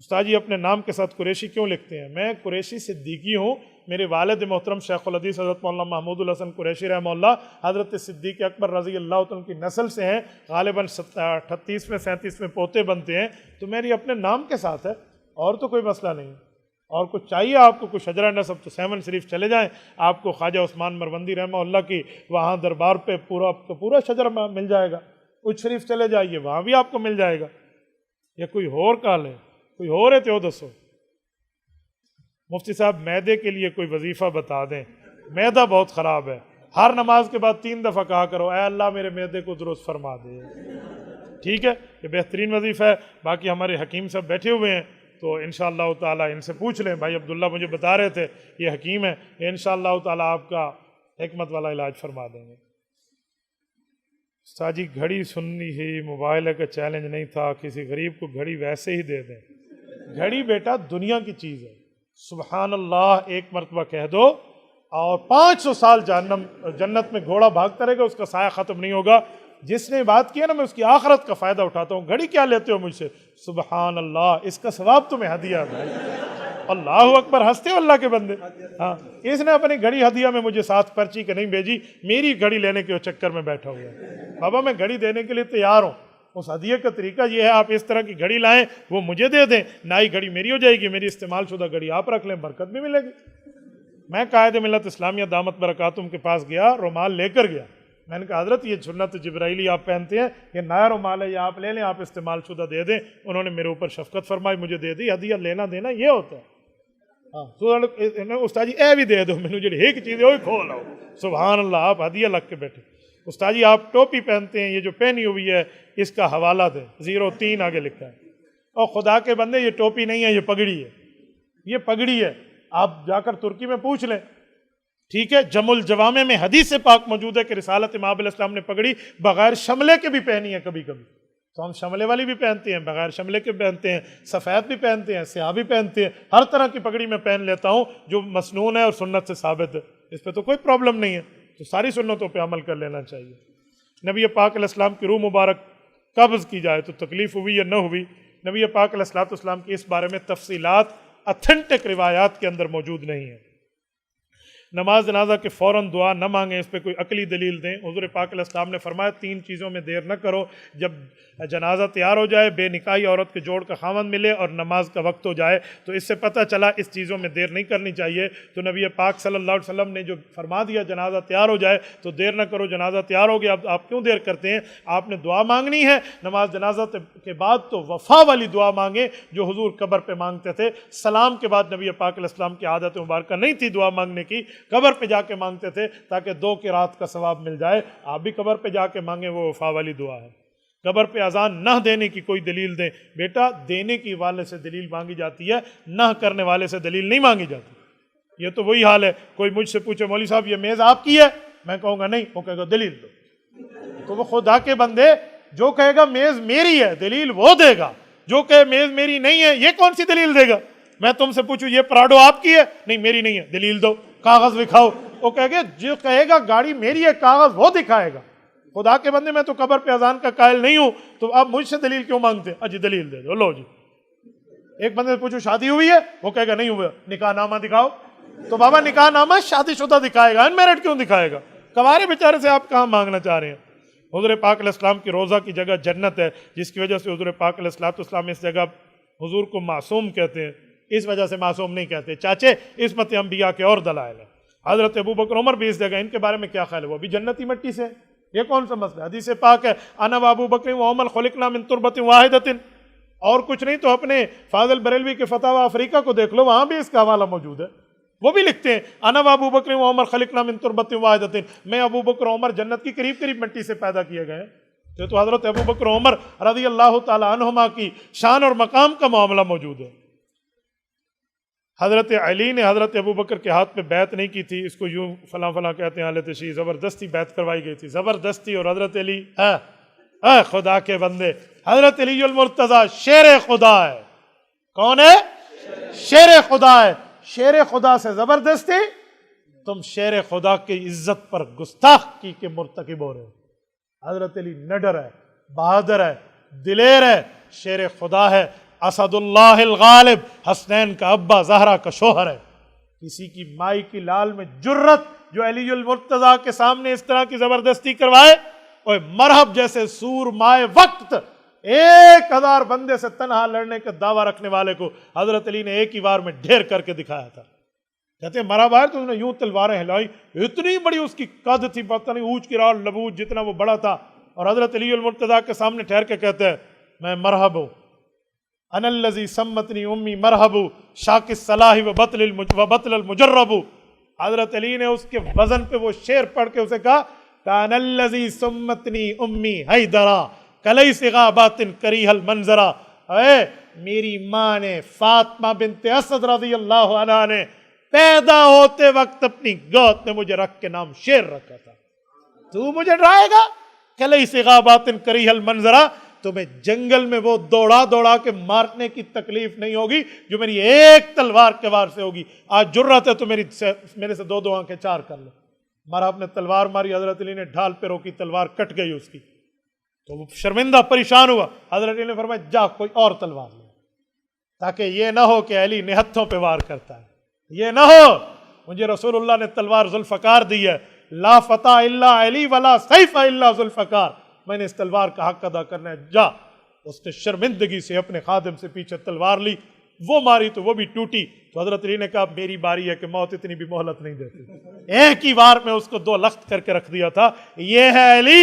استاد جی اپنے نام کے ساتھ قریشی کیوں لکھتے ہیں؟ میں قریشی صدیقی ہوں، میرے والد محترم شیخ الحدیث حضرت مولانا محمود الحسن قریشی رحمہ اللہ حضرت صدیق اکبر رضی اللہ عنہ کی نسل سے ہیں، غالباً 38ویں 37ویں پوتے بنتے ہیں، تو میری اپنے نام کے ساتھ ہے، اور تو کوئی مسئلہ نہیں۔ اور کچھ چاہیے آپ کو، کچھ شجرہ نسب تو 7 شریف چلے جائیں، آپ کو خواجہ عثمان مروندی رحمہ اللہ کی وہاں دربار پہ پورا شجرہ مل جائے گا۔ اچ شریف چلے جائیے، وہاں بھی آپ کو مل جائے گا۔ یا کوئی اور کال ہے، کوئی اور ہے تو دسو۔ مفتی صاحب میدے کے لیے کوئی وظیفہ بتا دیں، میدہ بہت خراب ہے، ہر نماز کے بعد 3 دفعہ کہا کرو اے اللہ میرے میدے کو درست فرما دے۔ ٹھیک ہے، یہ بہترین وظیفہ ہے۔ باقی ہمارے حکیم صاحب بیٹھے ہوئے ہیں تو انشاءاللہ تعالیٰ ان سے پوچھ لیں، بھائی عبداللہ مجھے بتا رہے تھے یہ حکیم ہے، یہ انشاءاللہ تعالیٰ آپ کا حکمت والا علاج فرما دیں گے۔ استاد جی گھڑی سننی ہی موبائل کا چیلنج نہیں تھا، کسی غریب کو گھڑی ویسے ہی دے دیں۔ گھڑی بیٹا دنیا کی چیز ہے، سبحان اللہ ایک مرتبہ کہہ دو اور 500 سال جنت میں گھوڑا بھاگتا رہے گا، اس کا سایہ ختم نہیں ہوگا۔ جس نے بات کیا نا میں اس کی آخرت کا فائدہ اٹھاتا ہوں، گھڑی کیا لیتے ہو مجھ سے؟ سبحان اللہ، اس کا ثواب تمہیں ہدیہ ہے بھائی۔ اللہ اکبر، ہنستے ہو اللہ کے بندے. ہاں اس نے اپنی گھڑی ہدیہ میں مجھے ساتھ پرچی کے نہیں بھیجی، میری گھڑی لینے کے چکر میں بیٹھا ہوا ہے. بابا میں گھڑی دینے کے لیے تیار ہوں، اس ہدیے کا طریقہ یہ ہے آپ اس طرح کی گھڑی لائیں، وہ مجھے دے دیں، نئی گھڑی میری ہو جائے گی، میری استعمال شدہ گھڑی آپ رکھ لیں، برکت بھی ملے گی. میں قائد ملت اسلامیہ دامت برکاتہم کے پاس گیا، رومال لے کر گیا. میں نے کہا حضرت یہ سنت جبرائیلی آپ پہنتے ہیں، یہ نیا رومال ہے، یہ آپ لے لیں، آپ استعمال شدہ دے دیں. انہوں نے میرے اوپر شفقت فرمائی، مجھے دے دی. ہدیہ لینا دینا یہ ہوتا ہے. ہاں استاد جی اے بھی دے دو، مینوں جڑی ایک چیز ہے وہی کھول آؤ. سبحان اللہ، آپ ہدیہ لگ کے بیٹھے. استاد جی آپ ٹوپی پہنتے ہیں، یہ جو پہنی ہوئی ہے اس کا حوالہ دیں، 03 آگے لکھا ہے. اور خدا کے بندے یہ ٹوپی نہیں ہے، یہ پگڑی ہے، یہ پگڑی ہے. آپ جا کر ترکی میں پوچھ لیں، ٹھیک ہے. جم الجوامع میں حدیث پاک موجود ہے کہ رسالت امام علیہ السلام نے پگڑی بغیر شملے کے بھی پہنی ہے. کبھی کبھی تو ہم شملے والی بھی پہنتے ہیں، بغیر شملے کے پہنتے ہیں، سفید بھی پہنتے ہیں، سیاہ بھی پہنتے ہیں. ہر طرح کی پگڑی میں پہن لیتا ہوں جو مسنون ہے اور سنت سے ثابت ہے. اس پہ تو کوئی پرابلم نہیں ہے، تو ساری سنتوں پہ عمل کر لینا چاہیے. نبی پاک علیہ السلام کی روح مبارک قبض کی جائے تو تکلیف ہوئی یا نہ ہوئی، نبی پاک علیہ السلام کی اس بارے میں تفصیلات اتھینٹک روایات کے اندر موجود نہیں ہیں. نماز جنازہ کے فوراً دعا نہ مانگیں، اس پہ کوئی عقلی دلیل دیں. حضور پاک علیہ السلام نے فرمایا 3 چیزوں میں دیر نہ کرو. جب جنازہ تیار ہو جائے، بے نکاحی عورت کے جوڑ کا خاوند ملے اور نماز کا وقت ہو جائے، تو اس سے پتہ چلا اس چیزوں میں دیر نہیں کرنی چاہیے. تو نبی پاک صلی اللہ علیہ وسلم نے جو فرما دیا جنازہ تیار ہو جائے تو دیر نہ کرو، جنازہ تیار ہو گیا، اب آپ کیوں دیر کرتے ہیں؟ آپ نے دعا مانگنی ہے نماز جنازہ کے بعد تو وفا والی دعا مانگیں جو حضور قبر پہ مانگتے تھے. سلام کے بعد نبی پاک علیہ السلام کی عادت مبارکہ نہیں تھی دعا مانگنے کی، قبر پہ جا کے مانگتے تھے تاکہ 2 قرات کا ثواب مل جائے. آپ بھی قبر پہ جا کے مانگیں، وہ وفا والی دعا ہے. قبر پہ اذان نہ دینے کی کوئی دلیل دیں. بیٹا دینے کی والے سے دلیل مانگی جاتی ہے، نہ کرنے والے سے دلیل نہیں مانگی جاتی. یہ تو وہی حال ہے، کوئی مجھ سے پوچھے مولوی صاحب یہ میز آپ کی ہے، میں کہوں گا نہیں، وہ کہے گا دلیل دو. تو وہ خدا کے بندے جو کہے گا میز میری ہے دلیل وہ دے گا، جو کہے میز میری نہیں ہے یہ کون سی دلیل دے گا؟ میں تم سے پوچھوں یہ پراڈو آپ کی ہے، نہیں میری نہیں ہے، دلیل دو، کاغذ دکھاؤ. وہ کہے گا جو کہے گا گاڑی میری ہے کاغذ وہ دکھائے گا. خدا کے بندے میں تو قبر پہ اذان کا قائل نہیں ہوں، تو آپ مجھ سے دلیل کیوں مانگتے ہیں؟ جی دلیل دے دو، لو جی. ایک بندے سے پوچھو شادی ہوئی ہے، وہ کہے گا نہیں ہوا، نکاح نامہ دکھاؤ. تو بابا نکاح نامہ شادی شدہ دکھائے گا، انمیرڈ کیوں دکھائے گا؟ کنوارے بیچارے سے آپ کہاں مانگنا چاہ رہے ہیں؟ حضور پاک علیہ السلام کی روضہ کی جگہ جنت ہے، جس کی وجہ سے حضور پاک علیہ السلام اس جگہ حضور کو معصوم کہتے ہیں. اس وجہ سے معصوم نہیں کہتے چاچے، عصمت انبیاء کے اور دلائل ہیں. حضرت ابو بکر عمر بھی اس جگہ، ان کے بارے میں کیا خیال ہے؟ وہ بھی جنتی مٹی سے. یہ کون سا مسئلہ ہے؟ حدیث پاک ہے انا و ابو بکر و عمر خلقنا من تربۃ واحدۃ. اور کچھ نہیں تو اپنے فاضل بریلوی کے فتاوی افریقہ کو دیکھ لو، وہاں بھی اس کا حوالہ موجود ہے. وہ بھی لکھتے ہیں انا و ابو بکر و عمر خلقنا من تربۃ واحدۃ، میں ابو بکر و عمر جنت کی قریب قریب مٹی سے پیدا کیے گئے. تو حضرت ابو بکر و عمر رضی اللہ تعالی عنہما کی شان اور مقام کا معاملہ موجود ہے. حضرت علی نے حضرت ابو بکر کے ہاتھ پہ بیعت نہیں کی تھی، اس کو یوں فلاں فلاں کہتے ہیں، حالت تشریح زبردستی بیعت کروائی گئی تھی، زبردستی. اور حضرت علی اے خدا کے بندے، حضرت علی المرتضیٰ شیر خدا ہے. کون ہے؟ شیر خدا ہے. شیر خدا سے زبردستی؟ تم شیر خدا کی عزت پر گستاخی کے مرتکب ہو رہے ہو. حضرت علی نڈر ہے، بہادر ہے، دلیر ہے، شیر خدا ہے، اسد اللہ الغالب، حسنین کا ابا، زہرا کا شوہر ہے. کسی کی مائی کی لال میں جرت جو علی المرتضیٰ کے سامنے اس طرح کی زبردستی کروائے. اور مرحب جیسے سور مائے وقت 1000 بندے سے تنہا لڑنے کا دعویٰ رکھنے والے کو حضرت علی نے ایک ہی وار میں ڈھیر کر کے دکھایا تھا. کہتے ہیں مرحب آئے تو انہوں نے یوں تلواریں ہلائی، اتنی بڑی اس کی قد تھی، پتہ نہیں اونچ کی رال لبوج جتنا وہ بڑا تھا. اور حضرت علی المرتضیٰ کے سامنے ٹھہر کے کہتے ہیں میں مرحب ہوں، انا الذی سمتنی امی مرحب شاک الصلاح وبطل المجرب. حضرت علی نے اس کے وزن پہ وہ شعر پڑھ کے اسے کہا کان الذی سمتنی امی حیدرا کلیس غابات کریہ المنظرا. اے میری ماں نے، فاطمہ بنت اسد رضی اللہ عنہ نے پیدا ہوتے وقت اپنی گود میں مجھے رکھ کے نام شیر رکھا تھا. تو مجھے ڈرائے گا؟ کلیس غابات کریہ المنظرا. تمہیں جنگل میں وہ دوڑا دوڑا کے مارنے کی تکلیف نہیں ہوگی جو میری ایک تلوار کے وار سے ہوگی. آج جرت ہے تو میرے سے 2 آنکھیں 4 کر لو. مرحب نے تلوار ماری، حضرت علی نے ڈھال پہ روکی، تلوار کٹ گئی اس کی. تو وہ شرمندہ پریشان ہوا. حضرت علی نے فرمایا جا کوئی اور تلوار لے. تاکہ یہ نہ ہو کہ علی نہتھوں پہ وار کرتا ہے، یہ نہ ہو مجھے رسول اللہ نے تلوار ذوالفقار دی ہے، لا فتح الا علی ولا سیف الا ذوالفقار، میں نے اس تلوار کا حق ادا کرنا ہے، جا۔ اس نے شرمندگی سے اپنے خادم سے پیچھے تلوار لی، وہ ماری تو وہ بھی ٹوٹی، تو حضرت علی نے کہا میری باری ہے کہ موت اتنی بھی مہلت نہیں دیتی، ایک ہی وار میں اس کو 2 لخت کر کے رکھ دیا تھا۔ یہ ہے علی،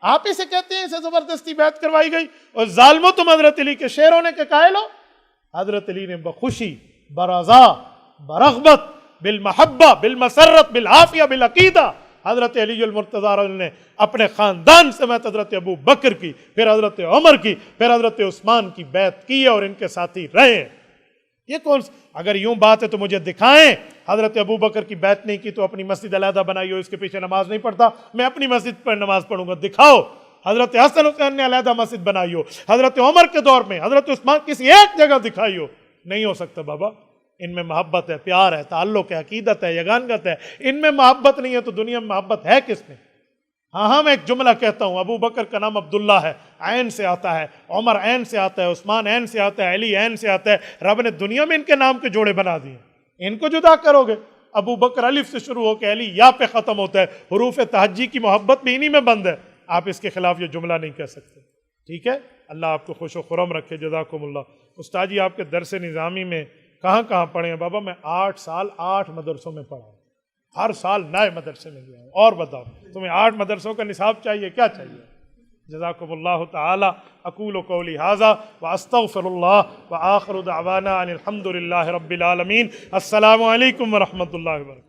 آپ اسے کہتے ہیں اسے زبردستی بیعت کروائی گئی، اور ظالمو تم حضرت علی کے شیر ہونے کے قائل ہو۔ حضرت علی نے بخوشی، برضا، برغبت، بالمحبہ، بالمسرت، بالعافیہ، بالعقیدہ، حضرت علی المرتضیٰ نے اپنے خاندان سمیت حضرت ابو بکر کی، پھر حضرت عمر کی، پھر حضرت عثمان کی بیعت کی ہے اور ان کے ساتھی رہے ہیں۔ یہ کون اگر یوں بات ہے تو مجھے دکھائیں، حضرت ابو بکر کی بیعت نہیں کی تو اپنی مسجد علیحدہ بنائی ہو، اس کے پیچھے نماز نہیں پڑھتا، میں اپنی مسجد پر نماز پڑھوں گا، دکھاؤ۔ حضرت حسن حسین نے علیحدہ مسجد بنائی ہو، حضرت عمر کے دور میں، حضرت عثمان کسی ایک جگہ دکھائی ہو، نہیں ہو سکتا بابا۔ ان میں محبت ہے، پیار ہے، تعلق ہے، عقیدت ہے، یگانگت ہے، ان میں محبت نہیں ہے تو دنیا میں محبت ہے کس میں؟ ہاں میں ایک جملہ کہتا ہوں، ابو بکر کا نام عبداللہ ہے، عین سے آتا ہے، عمر عین سے آتا ہے، عثمان عین سے آتا ہے، علی عین سے آتا ہے، رب نے دنیا میں ان کے نام کے جوڑے بنا دیے، ان کو جدا کرو گے؟ ابو بکر الف سے شروع ہو کے علی یا پہ ختم ہوتا ہے، حروف تہجی کی محبت بھی انہی میں بند ہے، آپ اس کے خلاف یہ جملہ نہیں کہہ سکتے، ٹھیک ہے؟ اللہ آپ کو خوش و خرم رکھے، جزاکم اللہ۔ استاد جی آپ کے درس نظامی میں کہاں کہاں پڑھے ہیں؟ بابا میں 8 سال 8 مدرسوں میں پڑھا ہوں، ہر سال نئے مدرسے میں گیا ہوں، اور بتاؤ تمہیں 8 مدرسوں کا نصاب چاہیے، کیا چاہیے؟ جزاکم اللہ تعالی۔ اقول قولی ھذا واستغفر اللہ وآخر دعوانا ان الحمد للہ رب العالمین۔ السلام علیکم ورحمۃ اللہ وبرکاتہ۔